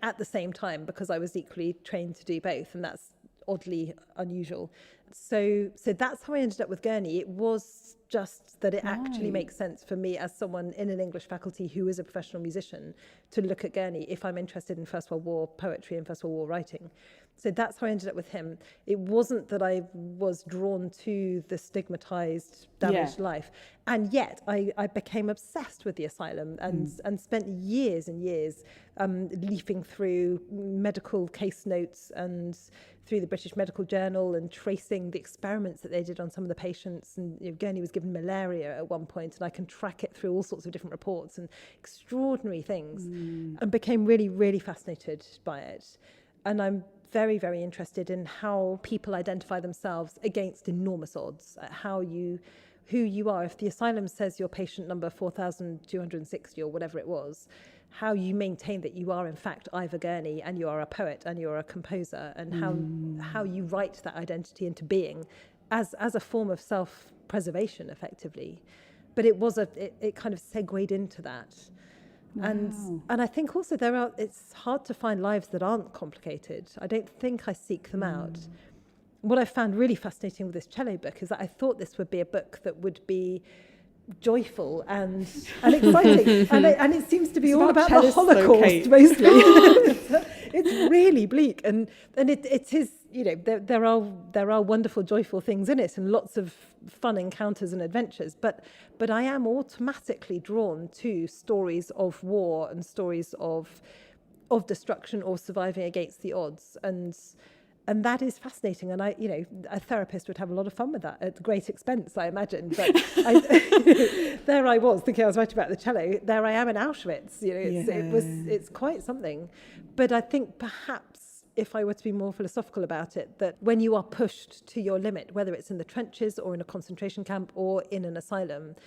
C: at the same time, because I was equally trained to do both, and that's oddly unusual. So that's how I ended up with Gurney. It was just that it actually makes sense for me as someone in an English faculty who is a professional musician to look at Gurney if I'm interested in First World War poetry and First World War writing. So that's how I ended up with him. It wasn't that I was drawn to the stigmatized, damaged life. And yet I became obsessed with the asylum and spent years and years leafing through medical case notes and through the British Medical Journal and tracing the experiments that they did on some of the patients. And Gurney was given malaria at one point, and I can track it through all sorts of different reports and extraordinary things, and became really, really fascinated by it. And I'm very, very interested in how people identify themselves against enormous odds, who you are. If the asylum says you're patient number 4,260 or whatever it was, how you maintain that you are in fact Ivor Gurney and you are a poet and you're a composer, and how you write that identity into being as a form of self-preservation, effectively. But it kind of segued into that. Wow. And I think also it's hard to find lives that aren't complicated. I don't think I seek them out. What I found really fascinating with this cello book is that I thought this would be a book that would be joyful and exciting, and it seems to be all about the Holocaust mostly. It's really bleak, and it is, there are wonderful, joyful things in it and lots of fun encounters and adventures, but I am automatically drawn to stories of war and stories of destruction or surviving against the odds, and that is fascinating. And a therapist would have a lot of fun with that at great expense, I imagine. But there I was thinking I was writing about the cello. There I am in Auschwitz. It's quite something. But I think perhaps if I were to be more philosophical about it, that when you are pushed to your limit, whether it's in the trenches or in a concentration camp or in an asylum,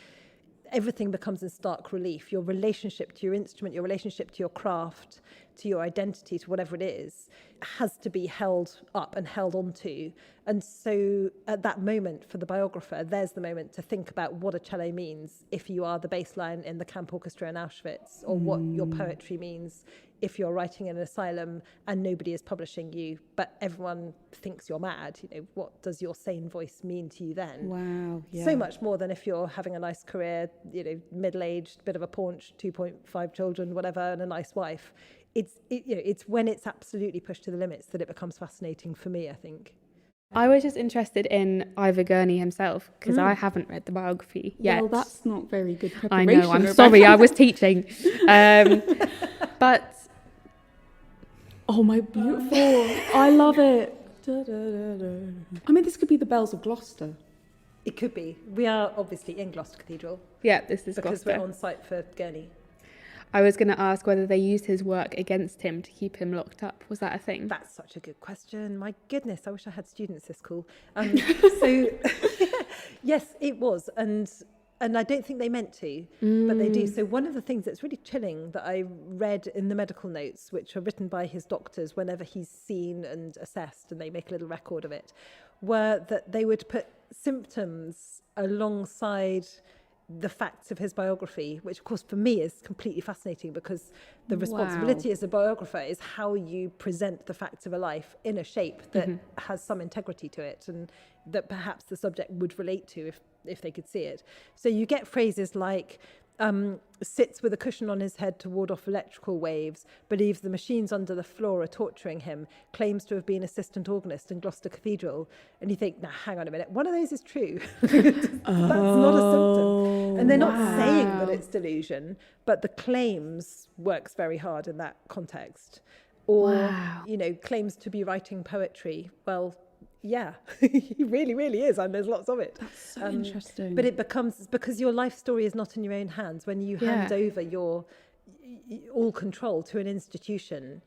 C: everything becomes in stark relief. Your relationship to your instrument, your relationship to your craft, to your identity, to whatever it is, has to be held up and held onto. And so at that moment for the biographer, there's the moment to think about what a cello means if you are the bass line in the camp orchestra in Auschwitz, or what your poetry means if you're writing in an asylum and nobody is publishing you, but everyone thinks you're mad. What does your sane voice mean to you then?
A: Wow. Yeah.
C: So much more than if you're having a nice career, middle-aged, bit of a paunch, 2.5 children, whatever, and a nice wife. It's when it's absolutely pushed to the limits that it becomes fascinating for me, I think.
B: I was just interested in Ivor Gurney himself because I haven't read the biography yet.
A: Well, that's not very good
B: I
A: preparation.
B: know, I'm
A: Rebecca.
B: sorry, I was teaching. But
A: Oh, my beautiful. I love it. Da, da, da, da. I mean, this could be the bells of Gloucester.
C: It could be. We are obviously in Gloucester Cathedral
B: yeah, this is
C: because
B: Gloucester.
C: we're on site for Gurney.
B: I was going to ask whether they used his work against him to keep him locked up. Was that a thing?
C: That's such a good question. My goodness, I wish I had students this cool. So, yes, it was. And I don't think they meant to, but they do. So one of the things that's really chilling that I read in the medical notes, which are written by his doctors whenever he's seen and assessed, and they make a little record of it, were that they would put symptoms alongside the facts of his biography, which of course for me is completely fascinating because the responsibility as a biographer is how you present the facts of a life in a shape that has some integrity to it and that perhaps the subject would relate to if they could see it. So you get phrases like sits with a cushion on his head to ward off electrical waves, believes the machines under the floor are torturing him, claims to have been assistant organist in Gloucester Cathedral. And you think, now hang on a minute, one of those is true. That's not a symptom. And they're not saying that it's delusion, but the claims works very hard in that context. Or, you know, claims to be writing poetry. Well, yeah, he really, really is, and there's lots of it.
A: That's so interesting.
C: But it becomes, because your life story is not in your own hands, when you hand over your all control to an institution,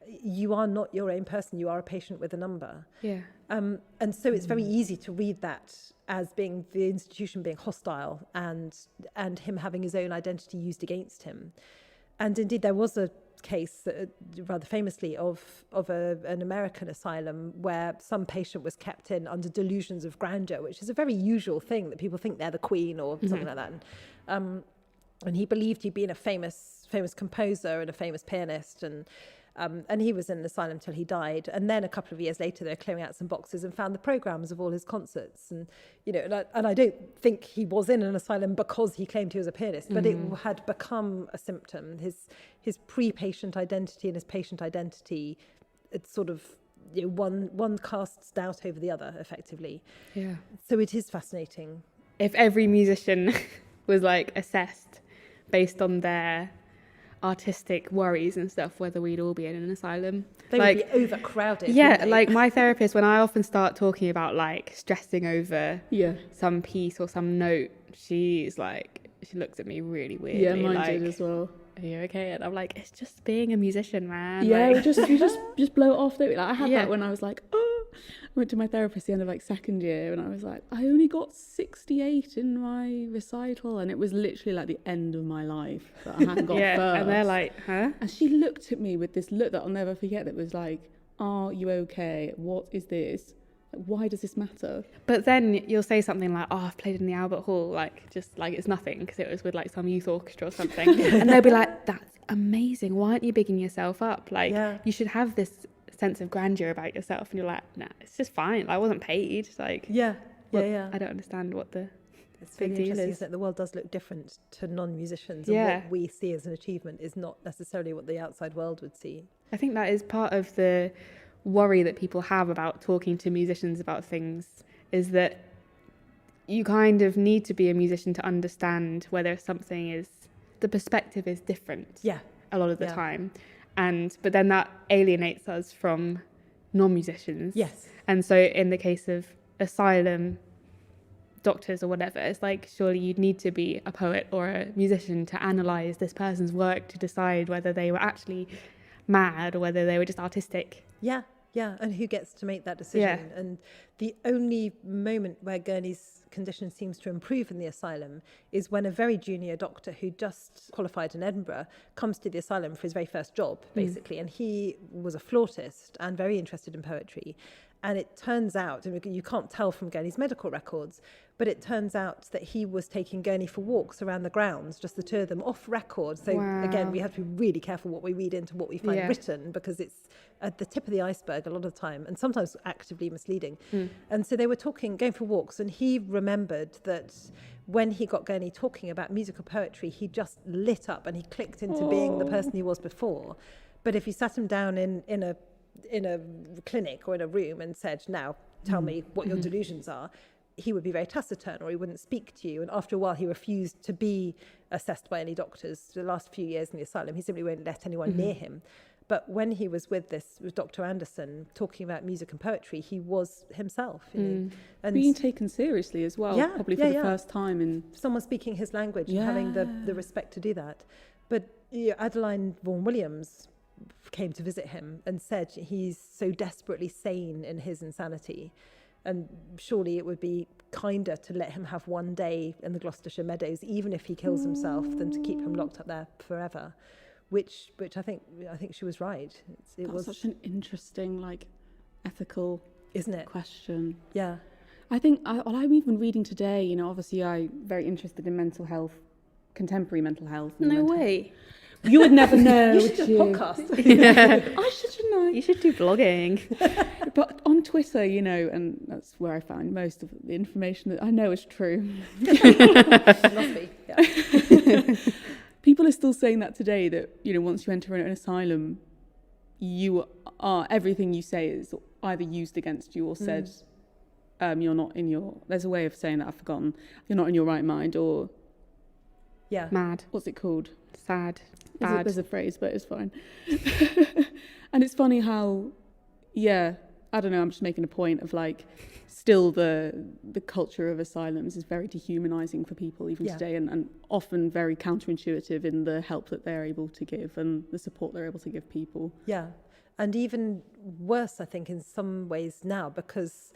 C: you are not your own person, you are a patient with a number.
B: Yeah.
C: And so it's very easy to read that as being the institution being hostile and him having his own identity used against him. And indeed, there was a case rather famously of an American asylum where some patient was kept in under delusions of grandeur, which is a very usual thing that people think they're the queen or something like that. And he believed he'd been a famous composer and a famous pianist, and he was in an asylum till he died. And then a couple of years later, they're clearing out some boxes and found the programs of all his concerts. And you know, and I don't think he was in an asylum because he claimed he was a pianist, but it had become a symptom. His pre-patient identity and his patient identity, it's sort of, you know, one casts doubt over the other, effectively.
B: Yeah.
C: So it is fascinating.
B: If every musician was like assessed based on their artistic worries and stuff, whether we'd all be in an asylum.
C: They
B: like,
C: would be overcrowded.
B: Yeah, like my therapist, when I often start talking about like stressing over some piece or some note, she's like, she looks at me really weirdly.
A: Yeah, mine
B: like,
A: did as well.
B: Are you okay? And I'm like, it's just being a musician, man.
A: Yeah,
B: like,
A: we just blow it off. Don't we? Like, I had that when I was like, I went to my therapist at the end of like second year, and I was like, I only got 68 in my recital, and it was literally like the end of my life that I hadn't got first.
B: And they're like, huh?
A: And she looked at me with this look that I'll never forget. That was like, are you okay? What is this? Like, why does this matter?
B: But then you'll say something like, oh, I've played in the Albert Hall, like just like it's nothing because it was with like some youth orchestra or something. And they'll be like, that's amazing. Why aren't you bigging yourself up? Like you should have this sense of grandeur about yourself. And you're like, nah, it's just fine. I wasn't paid. Like, I don't understand what the
C: it's
B: big
C: really
B: deal
C: interesting,
B: is.
C: isn't it? The world does look different to non-musicians, and what we see as an achievement is not necessarily what the outside world would see.
B: I think that is part of the worry that people have about talking to musicians about things, is that you kind of need to be a musician to understand whether something is, the perspective is different a lot of the time. But then that alienates us from non-musicians.
C: Yes.
B: And so in the case of asylum doctors or whatever, it's like, surely you'd need to be a poet or a musician to analyse this person's work to decide whether they were actually mad or whether they were just artistic.
C: Yeah, and who gets to make that decision? And the only moment where Gurney's condition seems to improve in the asylum is when a very junior doctor who just qualified in Edinburgh comes to the asylum for his very first job, basically. And he was a flautist and very interested in poetry. And it turns out, and you can't tell from Gurney's medical records, but it turns out that he was taking Gurney for walks around the grounds, just the two of them, off record. So again, we have to be really careful what we read into what we find written, because it's at the tip of the iceberg a lot of the time, and sometimes actively misleading. And so they were going for walks, and he remembered that when he got Gurney talking about musical poetry, he just lit up and he clicked into being the person he was before. But if you sat him down in a in a clinic or in a room and said, now tell me what your delusions are, he would be very taciturn, or he wouldn't speak to you. And after a while, he refused to be assessed by any doctors. The last few years in the asylum, he simply won't let anyone near him. But when he was with Dr. Anderson, talking about music and poetry, he was himself. You know, and
A: being taken seriously as well, probably for the first time. And
C: someone speaking his language and having the respect to do that. But Adeline Vaughan Williams came to visit him and said he's so desperately sane in his insanity. And surely it would be kinder to let him have one day in the Gloucestershire meadows, even if he kills himself, than to keep him locked up there forever. Which I think she was right. It was
A: such an interesting, like, ethical,
C: isn't it?
A: Question.
C: Yeah.
A: I think I'm even reading today. You know, obviously I'm very interested in mental health, contemporary mental health.
B: No way.
A: You would never know.
C: You should do a podcast.
A: I shouldn't know.
B: You should do blogging.
A: But on Twitter, you know, and that's where I find most of the information that I know is true.
C: It must be. Yeah.
A: People are still saying that today, that, you know, once you enter an asylum, everything you say is either used against you or said, you're not in your, there's a way of saying that I've forgotten, you're not in your right mind, or
B: mad.
A: What's it called?
B: Sad. Bad.
A: There's a phrase, but it's fine. And it's funny how, I don't know, I'm just making a point of, like, still the culture of asylums is very dehumanizing for people even today, and often very counterintuitive in the help that they're able to give and the support they're able to give people. Yeah.
C: And even worse, I think, in some ways now, because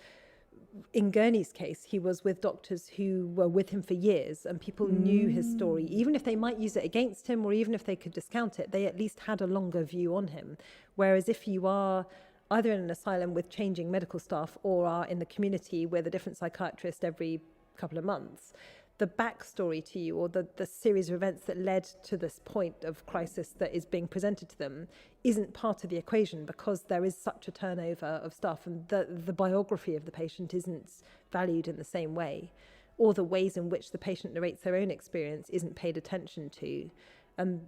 C: in Gurney's case, he was with doctors who were with him for years, and people knew his story. Even if they might use it against him, or even if they could discount it, they at least had a longer view on him. Whereas if you are either in an asylum with changing medical staff, or are in the community with a different psychiatrist every couple of months, the backstory to you, or the series of events that led to this point of crisis that is being presented to them, isn't part of the equation, because there is such a turnover of stuff, and the biography of the patient isn't valued in the same way, or the ways in which the patient narrates their own experience isn't paid attention to. And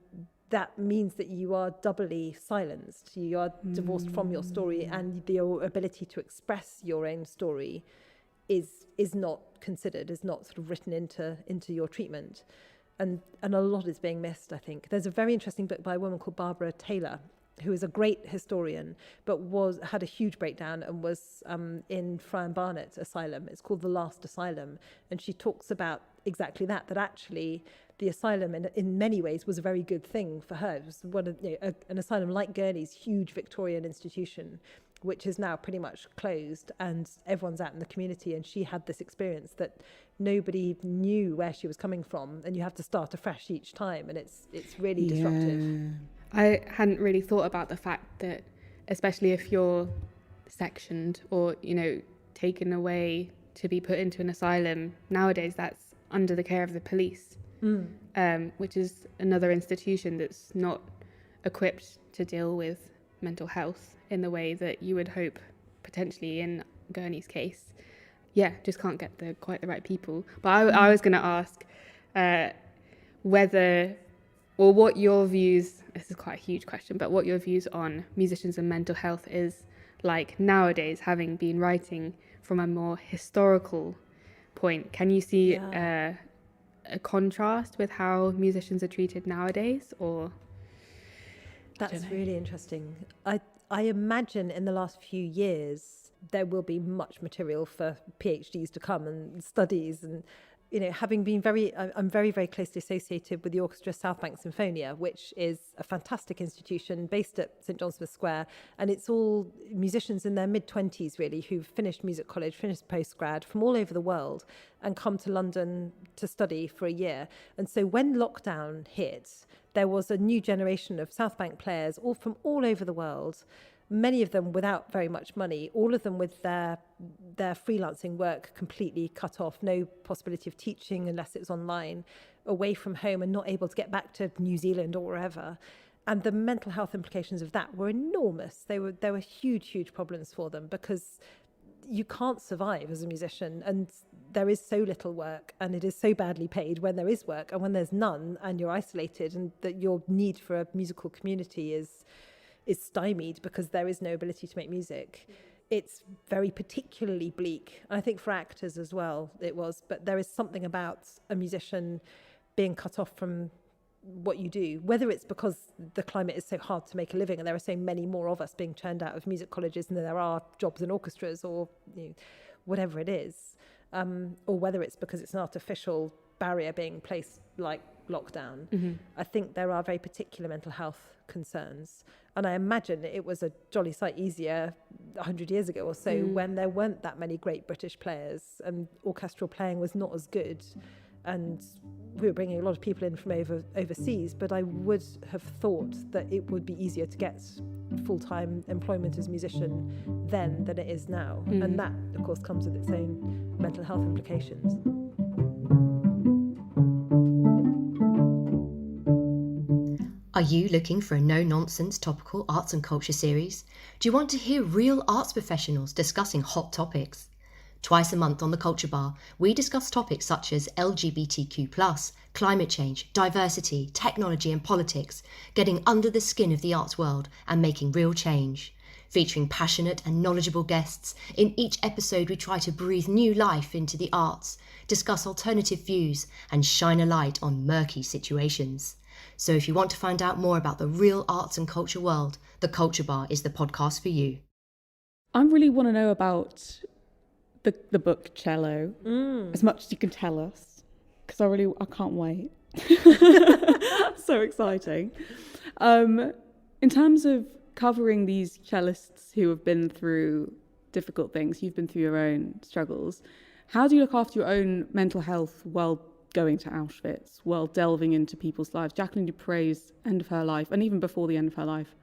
C: that means that you are doubly silenced. You are divorced from your story, and your ability to express your own story is not considered, is not sort of written into your treatment. And a lot is being missed, I think. There's a very interesting book by a woman called Barbara Taylor, who is a great historian, but had a huge breakdown and was in Fry and Barnet Asylum. It's called The Last Asylum. And she talks about exactly that actually the asylum in many ways was a very good thing for her. It was one of, an asylum like Gurney's huge Victorian institution, which is now pretty much closed, and everyone's out in the community. And she had this experience that nobody knew where she was coming from, and you have to start afresh each time, and it's really disruptive.
B: I hadn't really thought about the fact that, especially if you're sectioned or, taken away to be put into an asylum, nowadays that's under the care of the police, which is another institution that's not equipped to deal with mental health in the way that you would hope potentially in Gurney's case. Just can't get quite the right people. But I was going to ask whether, or what your views, this is quite a huge question, but what your views on musicians and mental health is like nowadays, having been writing from a more historical point. Can you see a contrast with how musicians are treated nowadays, or?
C: That's really interesting. I imagine in the last few years there will be much material for PhDs to come and studies, and having been I'm very, very closely associated with the Orchestra South Bank Sinfonia, which is a fantastic institution based at St John Smith Square, and it's all musicians in their mid-20s really who've finished music college, finished postgrad from all over the world, and come to London to study for a year. And so when lockdown hit, there was a new generation of South Bank players, all from all over the world, many of them without very much money, all of them with their freelancing work completely cut off, no possibility of teaching unless it was online, away from home and not able to get back to New Zealand or wherever. And the mental health implications of that were enormous. There were huge, huge problems for them, because you can't survive as a musician, and there is so little work, and it is so badly paid when there is work, and when there's none and you're isolated, and that your need for a musical community is is stymied because there is no ability to make music. It's very particularly bleak. I think for actors as well it was, but there is something about a musician being cut off from what you do, whether it's because the climate is so hard to make a living and there are so many more of us being churned out of music colleges than there are jobs in orchestras, or whatever it is, or whether it's because it's an artificial barrier being placed like lockdown.
B: Mm-hmm.
C: I think there are very particular mental health concerns, and I imagine it was a jolly sight easier 100 years ago or so when there weren't that many great British players and orchestral playing was not as good, and we were bringing a lot of people in from overseas, but I would have thought that it would be easier to get full-time employment as a musician then than it is now. And that, of course, comes with its own mental health implications.
D: Are you looking for a no-nonsense topical arts and culture series? Do you want to hear real arts professionals discussing hot topics? Twice a month on The Culture Bar, we discuss topics such as LGBTQ+, climate change, diversity, technology and politics, getting under the skin of the arts world and making real change. Featuring passionate and knowledgeable guests, in each episode we try to breathe new life into the arts, discuss alternative views and shine a light on murky situations. So if you want to find out more about the real arts and culture world, The Culture Bar is the podcast for you.
A: I really want to know about the book Cello, as much as you can tell us, because I can't wait. So exciting. In terms of covering these cellists who have been through difficult things, you've been through your own struggles, how do you look after your own mental health while going to Auschwitz, while delving into people's lives? Jacqueline du Pré's end of her life, and even before the end of her life,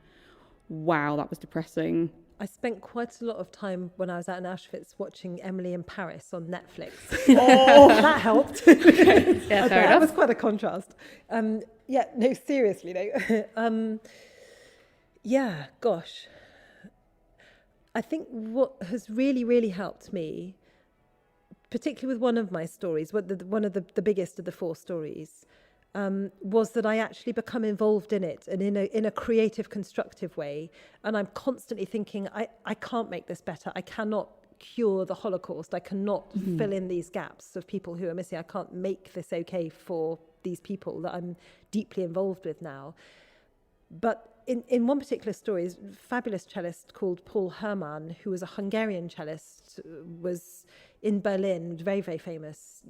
A: wow, that was depressing.
C: I spent quite a lot of time when I was out in Auschwitz watching Emily in Paris on Netflix.
A: Oh,
C: that helped.
B: Yeah, fair
C: that
B: enough.
C: was quite a contrast. No, seriously, though. Yeah, gosh. I think what has really, really helped me, particularly with one of my stories, one of the biggest of the 4 stories, was that I actually become involved in it, and in a creative, constructive way. And I'm constantly thinking, I can't make this better. I cannot cure the Holocaust. I cannot fill in these gaps of people who are missing. I can't make this okay for these people that I'm deeply involved with now. But in one particular story, a fabulous cellist called Paul Hermann, who was a Hungarian cellist, was in Berlin, very, very famous,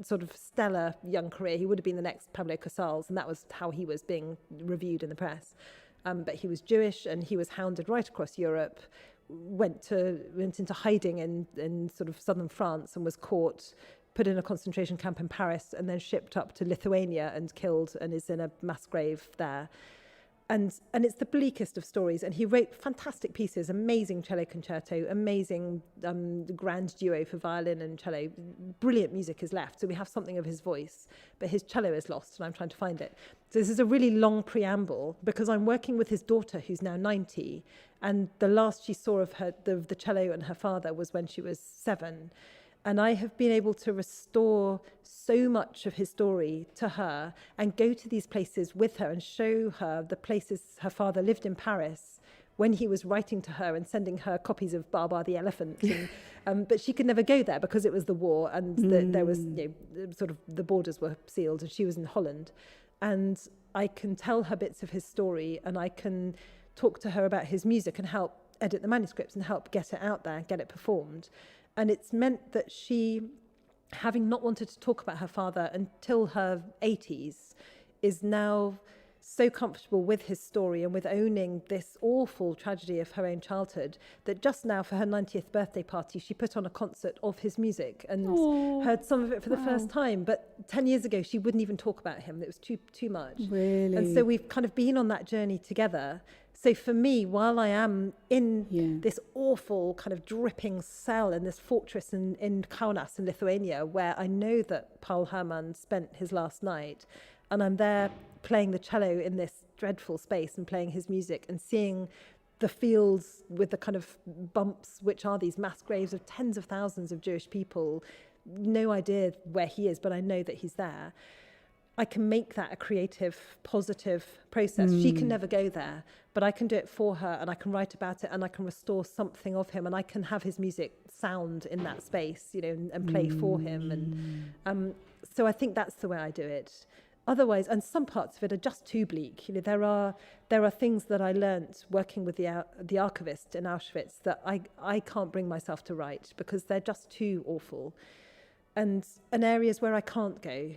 C: sort of stellar young career. He would have been the next Pablo Casals, and that was how he was being reviewed in the press. But he was Jewish, and he was hounded right across Europe, went into hiding in sort of southern France, and was caught, put in a concentration camp in Paris, and then shipped up to Lithuania and killed, and is in a mass grave there. And it's the bleakest of stories. And he wrote fantastic pieces, amazing cello concerto, amazing grand duo for violin and cello. Brilliant music is left. So we have something of his voice, but his cello is lost, and I'm trying to find it. So this is a really long preamble because I'm working with his daughter, who's now 90. And the last she saw of her, the cello and her father, was when she was 7. And I have been able to restore so much of his story to her and go to these places with her and show her the places her father lived in Paris when he was writing to her and sending her copies of Baba the Elephant. And, but she could never go there because it was the war, and there was, sort of the borders were sealed, and she was in Holland. And I can tell her bits of his story, and I can talk to her about his music and help edit the manuscripts and help get it out there, get it performed. And it's meant that she, having not wanted to talk about her father until her 80s, is now so comfortable with his story and with owning this awful tragedy of her own childhood that just now for her 90th birthday party, she put on a concert of his music and heard some of it for the first time. But 10 years ago, she wouldn't even talk about him. It was too much.
A: Really?
C: And so we've kind of been on that journey together. So for me, while I am in this awful kind of dripping cell in this fortress in Kaunas in Lithuania, where I know that Paul Hermann spent his last night, and I'm there playing the cello in this dreadful space and playing his music and seeing the fields with the kind of bumps, which are these mass graves of tens of thousands of Jewish people, no idea where he is, but I know that he's there. I can make that a creative, positive process. She can never go there, but I can do it for her, and I can write about it, and I can restore something of him, and I can have his music sound in that space, and play for him. And so I think that's the way I do it. Otherwise, and some parts of it are just too bleak. There are things that I learnt working with the archivist in Auschwitz that I can't bring myself to write because they're just too awful. And areas where I can't go,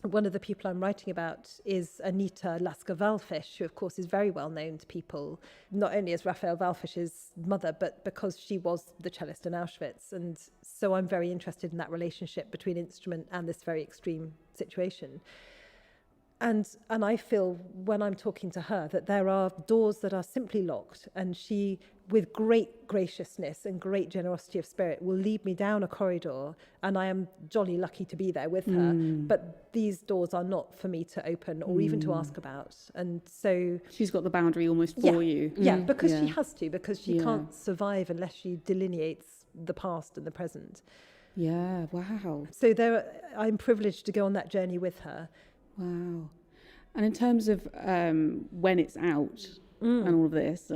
C: one of the people I'm writing about is Anita Lasker-Wallfisch, who of course is very well known to people, not only as Raphael Wallfisch's mother, but because she was the cellist in Auschwitz. And so I'm very interested in that relationship between instrument and this very extreme situation. And I feel when I'm talking to her that there are doors that are simply locked, and she, with great graciousness and great generosity of spirit, will lead me down a corridor, and I am jolly lucky to be there with her. But these doors are not for me to open or even to ask about. And so
A: she's got the boundary almost for you.
C: Yeah, because she has to, because she can't survive unless she delineates the past and the present.
A: Yeah, wow.
C: So I'm privileged to go on that journey with her.
A: Wow. And in terms of when it's out and all of this?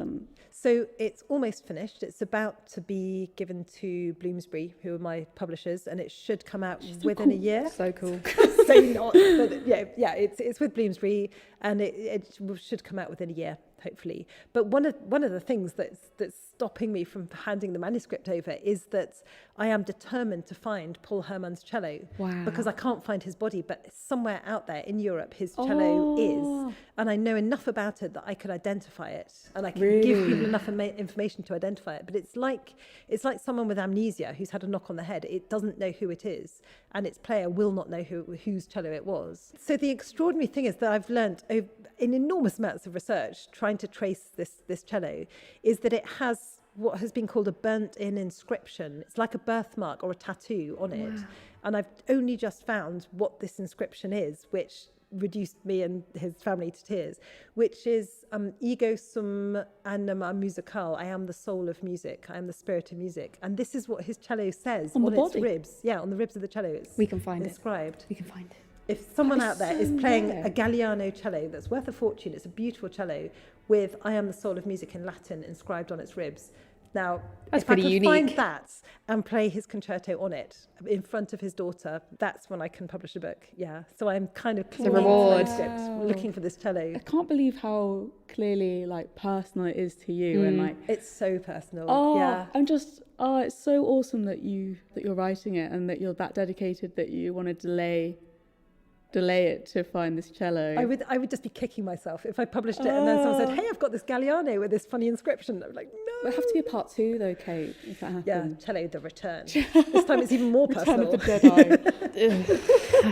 C: So it's almost finished. It's about to be given to Bloomsbury, who are my publishers, and it should come out within a year.
B: So cool.
C: So not, but yeah, it's with Bloomsbury, and it should come out within a year, hopefully. But one of the things that's stopping me from handing the manuscript over is that I am determined to find Paul Hermann's cello.
B: Wow.
C: Because I can't find his body, but somewhere out there in Europe his cello is, and I know enough about it that I could identify it, and I can give people enough information to identify it. But it's like someone with amnesia who's had a knock on the head. It doesn't know who it is, and its player will not know whose cello it was. So the extraordinary thing is that I've learnt in enormous amounts of research trying to trace this cello is that it has what has been called a burnt-in inscription. It's like a birthmark or a tattoo on it. Wow. And I've only just found what this inscription is, which reduced me and his family to tears, which is ego sum anima musical. I am the soul of music. I am the spirit of music. And this is what his cello says on its ribs. Yeah, on the ribs of the cello.
B: We can find
C: inscribed.
B: We can find it.
C: If someone out there is playing a Galliano cello that's worth a fortune, it's a beautiful cello with I am the soul of music in Latin inscribed on its ribs. Now,
B: that's
C: if I
B: pretty
C: can
B: unique.
C: find that and play his concerto on it in front of his daughter, that's when I can publish a book. Yeah. So I'm kind of
B: the reward.
C: Looking for this cello.
A: I can't believe how clearly personal it is to you and
C: it's so personal.
A: It's so awesome that you're writing it and that you're that dedicated that you want to delay it to find this cello.
C: I would just be kicking myself if I published it and then someone said, hey, I've got this Galliano with this funny inscription. I'd be like, no.
A: There'll have to be a part 2 though, Kate, if that happens.
C: Yeah, cello the return. This time it's even more personal.
A: Return of the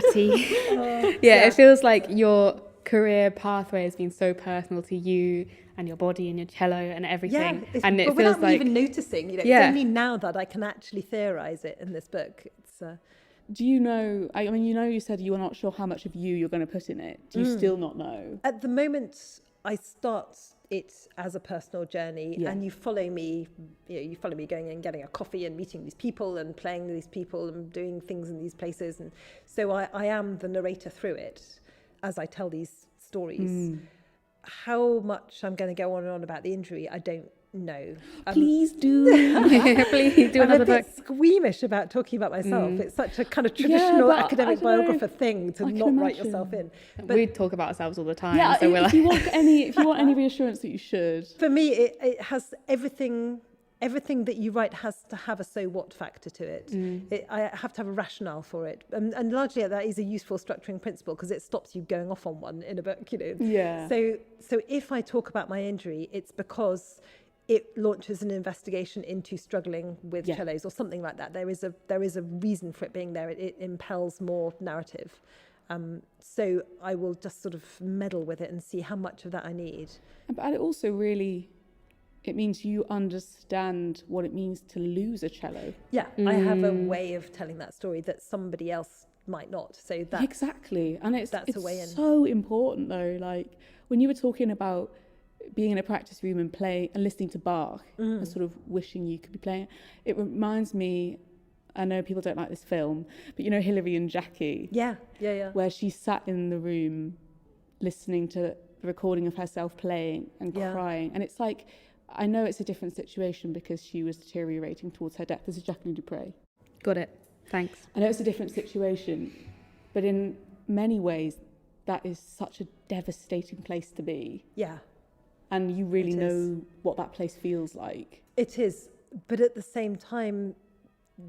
B: Jedi. It feels like your career pathway has been so personal to you and your body and your cello and everything.
C: Yeah,
B: and it
C: but
B: feels
C: without me even noticing, it's only now that I can actually theorise it in this book. It's
A: Do you know, you said you were not sure how much of you're going to put in it. Do you still not know?
C: At the moment, I start it as a personal journey and you follow me going and getting a coffee and meeting these people and playing with these people and doing things in these places. And so I am the narrator through it as I tell these stories. How much I'm going to go on and on about the injury, I don't know.
A: Please do.
B: Please do another book.
C: I'm a bit squeamish about talking about myself. It's such a kind of traditional academic biographer thing to not write yourself in.
B: But we talk about ourselves all the time.
A: Yeah,
B: so
A: if you want any reassurance that you should.
C: For me, it has everything that you write has to have a so what factor to it. I have to have a rationale for it. And largely that is a useful structuring principle because it stops you going off on one in a book,
A: Yeah.
C: So if I talk about my injury, it's because it launches an investigation into struggling with cellos or something like that. There is a reason for it being there. It impels more narrative. So I will just sort of meddle with it and see how much of that I need.
A: But it also really, it means you understand what it means to lose a cello.
C: Yeah, I have a way of telling that story that somebody else might not. So that's
A: exactly, and it's
C: a way in.
A: So important though. Like when you were talking about being in a practice room and playing and listening to Bach and sort of wishing you could be playing, it reminds me I know people don't like this film, but you know Hilary and Jackie?
C: Yeah.
A: Where she sat in the room listening to the recording of herself playing and crying. And it's like, I know it's a different situation because she was deteriorating towards her death. This is Jacqueline Dupre.
B: Got it. Thanks.
A: I know it's a different situation, but in many ways, that is such a devastating place to be.
C: Yeah.
A: And you really know what that place feels like.
C: It is. But at the same time,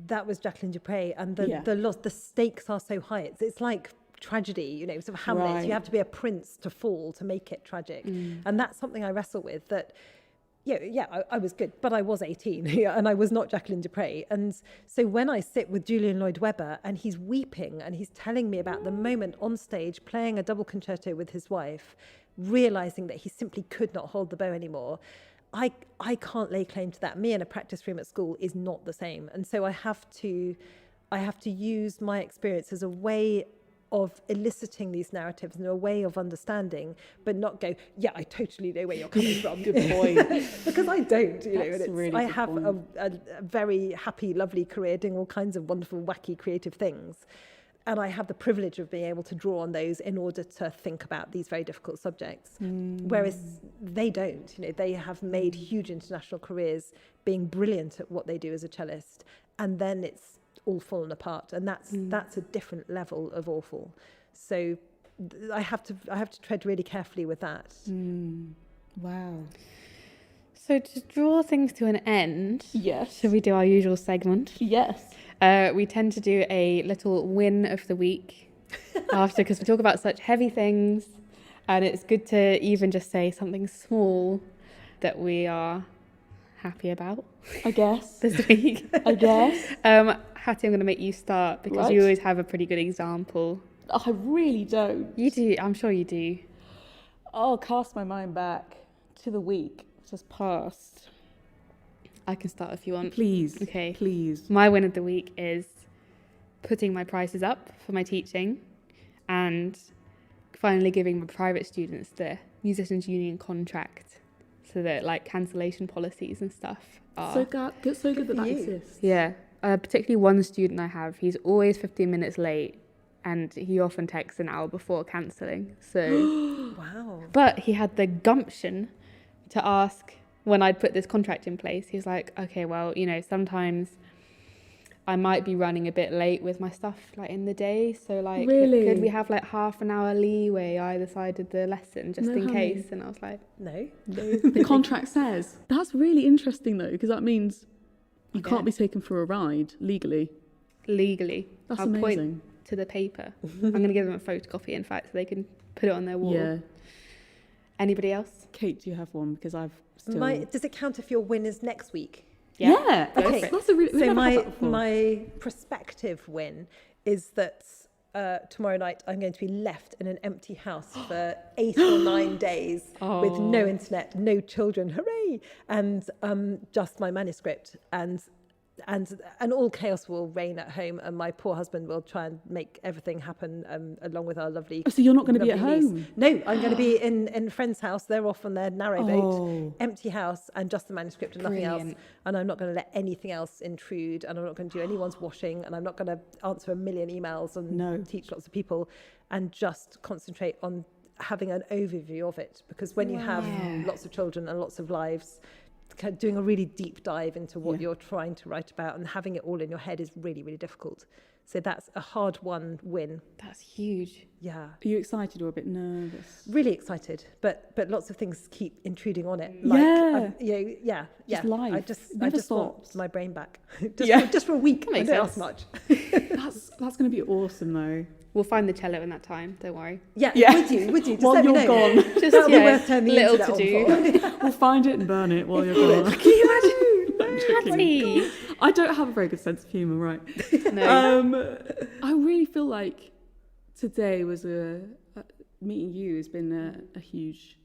C: that was Jacqueline Dupre, and the stakes are so high. It's like tragedy, you know, sort of Hamlet.
A: Right.
C: You have to be a prince to fall to make it tragic. And that's something I wrestle with, that I was good, but I was 18 and I was not Jacqueline Dupre. And so when I sit with Julian Lloyd Webber and he's weeping and he's telling me about the moment on stage playing a double concerto with his wife, realizing that he simply could not hold the bow anymore, I can't lay claim to that. Me in a practice room at school is not the same. And so I have to use my experience as a way of eliciting these narratives and a way of understanding, but not go, yeah, I totally know where you're coming from.
A: Good point.
C: Because I don't, you know.
A: That's
C: And
A: a really
C: I
A: good
C: have
A: point.
C: a very happy, lovely career doing all kinds of wonderful, wacky, creative things. And I have the privilege of being able to draw on those in order to think about these very difficult subjects. Whereas they don't, you know, they have made huge international careers being brilliant at what they do as a cellist. And then it's all fallen apart. And that's a different level of awful. So I have to tread really carefully with that.
A: Wow.
B: So to draw things to an end,
A: Yes.
B: shall we do our usual segment?
A: Yes.
B: We tend to do a little win of the week after, because we talk about such heavy things, and it's good to even just say something small that we are happy about
A: I guess.
B: this week.
A: I guess.
B: Hattie, I'm going to make you start because
A: Right.
B: you always have a pretty good example.
A: Oh, I really don't.
B: You do, I'm sure you do.
A: I'll cast my mind back to the week just past.
B: I can start if you want.
A: Please.
B: Okay.
A: Please.
B: My win of the week is putting my prices up for my teaching and finally giving my private students the Musicians Union contract so that like cancellation policies and stuff are...
A: So good that
C: for you.
A: exists.
B: Yeah. Particularly one student I have, he's always 15 minutes late and he often texts an hour before cancelling. So,
C: Wow.
B: but he had the gumption to ask when I'd put this contract in place. He was like, okay, well, you know, sometimes I might be running a bit late with my stuff like in the day. So like,
A: Really?
B: could we have like half an hour leeway either side of the lesson just
A: No,
B: in
A: honey.
B: case? And I was like,
C: No.
A: The contract says. That's really interesting though, because that means you
B: Okay.
A: can't be taken for a ride legally.
B: legally,
A: That's
B: I'll
A: amazing.
B: point to the paper. I'm going to give them a photocopy, in fact, so they can put it on their wall.
A: Yeah.
B: Anybody else?
A: Kate, do you have one? Because I've still...
C: Does it count if your win is next week?
A: Yeah.
B: go
C: Okay.
B: for it.
A: That's a really... we've
C: So
A: never had that before.
C: my prospective win is that tomorrow night I'm going to be left in an empty house for 8 or 9 days with no internet, no children, hooray, and just my manuscript, and all chaos will reign at home, and my poor husband will try and make everything happen along with our lovely.
A: Oh, so you're not going to be at
C: lovely niece.
A: home?
C: No, I'm going to be in a friend's house. They're off on their narrow boat,
A: Oh.
C: empty house, and just the manuscript and nothing else.
B: Brilliant.
C: And I'm not going to let anything else intrude, and I'm not going to do anyone's washing, and I'm not going to answer a million emails and
A: No.
C: teach lots of people, and just concentrate on having an overview of it. Because when you have lots of children and lots of lives, kind of doing a really deep dive into what you're trying to write about and having it all in your head is really, really difficult. So that's a hard-won win.
B: That's huge.
C: Yeah.
A: Are you excited or a bit nervous?
C: Really excited, but lots of things keep intruding on it.
A: Yeah.
C: Yeah.
A: life.
C: I just
A: Never
C: want
A: stops.
C: my brain back.
A: Yeah.
C: just for a week.
B: That makes
C: I don't ask
B: sense.
C: much.
A: That's going to be awesome though.
B: We'll find the cello in that time, don't worry.
C: Yeah,
A: Yeah.
C: with you. Just
A: While
C: let me
A: you're
C: know.
A: gone.
B: Just,
C: That'll be worth turning the
B: little
C: internet
B: to do.
C: on for.
A: We'll find it and burn it while you're gone.
C: Can you imagine?
A: I'm joking.
B: Hattie!
A: I don't have a very good sense of humour, right?
B: No.
A: I really feel like today was meeting you has been a huge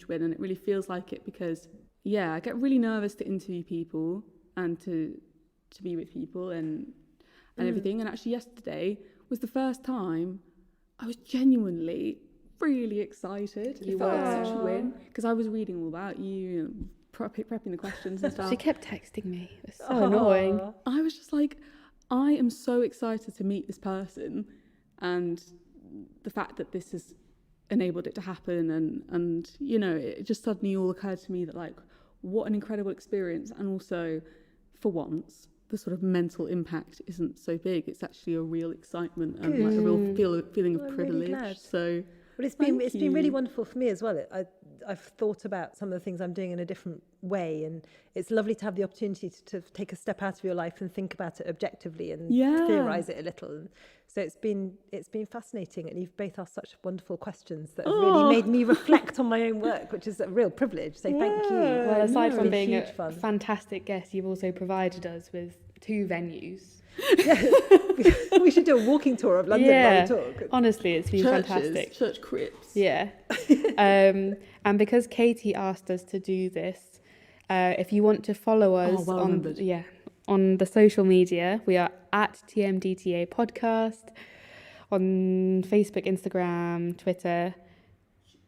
A: win, and it really feels like it because I get really nervous to interview people and to be with people and everything. And actually, yesterday was the first time I was genuinely really excited. It felt like such a win because I was reading all about you and prepping the questions and stuff.
B: She kept texting me. It was so annoying.
A: I was just like, I am so excited to meet this person, and the fact that this has enabled it to happen, and you know, it just suddenly all occurred to me that, like, what an incredible experience, and also, for once, the sort of mental impact isn't so big. It's actually a real excitement and like a real feeling of
C: I'm
A: privilege.
C: really glad.
A: So,
C: Well, it's been really wonderful for me as well. I've thought about some of the things I'm doing in a different way, and it's lovely to have the opportunity to take a step out of your life and think about it objectively and theorise it a little. And so it's been fascinating, and you've both asked such wonderful questions that have really made me reflect on my own work, which is a real privilege. So thank you.
B: Well, aside from being
C: huge
B: a
C: fun.
B: fantastic guest, you've also provided us with 2 venues.
C: We should do a walking tour of London while we talk.
B: Honestly, it's been fantastic.
A: Church crypts.
B: Yeah. And because Katie asked us to do this, if you want to follow us on the social media, we are at TMDTA Podcast on Facebook, Instagram, Twitter,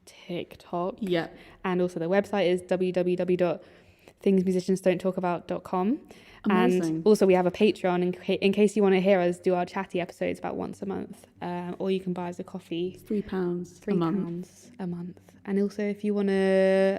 B: TikTok.
A: Yeah.
B: And also the website is www.thingsmusiciansdon'ttalkabout.com.
A: Amazing.
B: And also we have a Patreon in case you want to hear us do our chatty episodes about once a month, or you can buy us a coffee.
A: £3
B: £3 a month. And also if you want to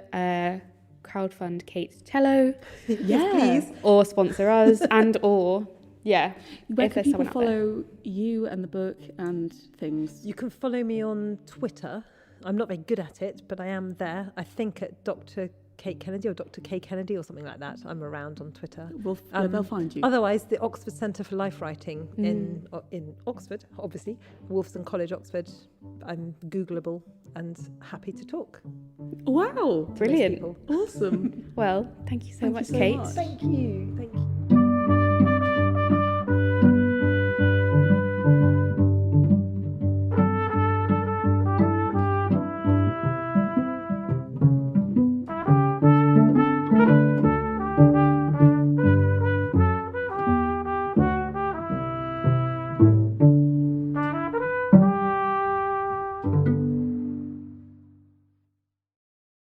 B: crowdfund Kate's cello,
C: Yes, please.
B: or sponsor us, and or
A: where
B: if
A: can
B: there's
A: people
B: someone out there.
A: follow you and the book and things?
C: You can follow me on Twitter. I'm not very good at it, but I am there. I think at Dr. Kate Kennedy or Dr. K Kennedy or something like that. I'm around on Twitter.
A: They'll find you.
C: Otherwise, the Oxford Centre for Life Writing in Oxford, obviously, Wolfson College, Oxford. I'm Googleable and happy to talk.
A: Wow.
B: Brilliant.
C: Most people.
A: Awesome.
B: Well, thank you so
A: Thank you
B: much,
A: so
B: Kate.
A: much.
C: Thank you. Thank you.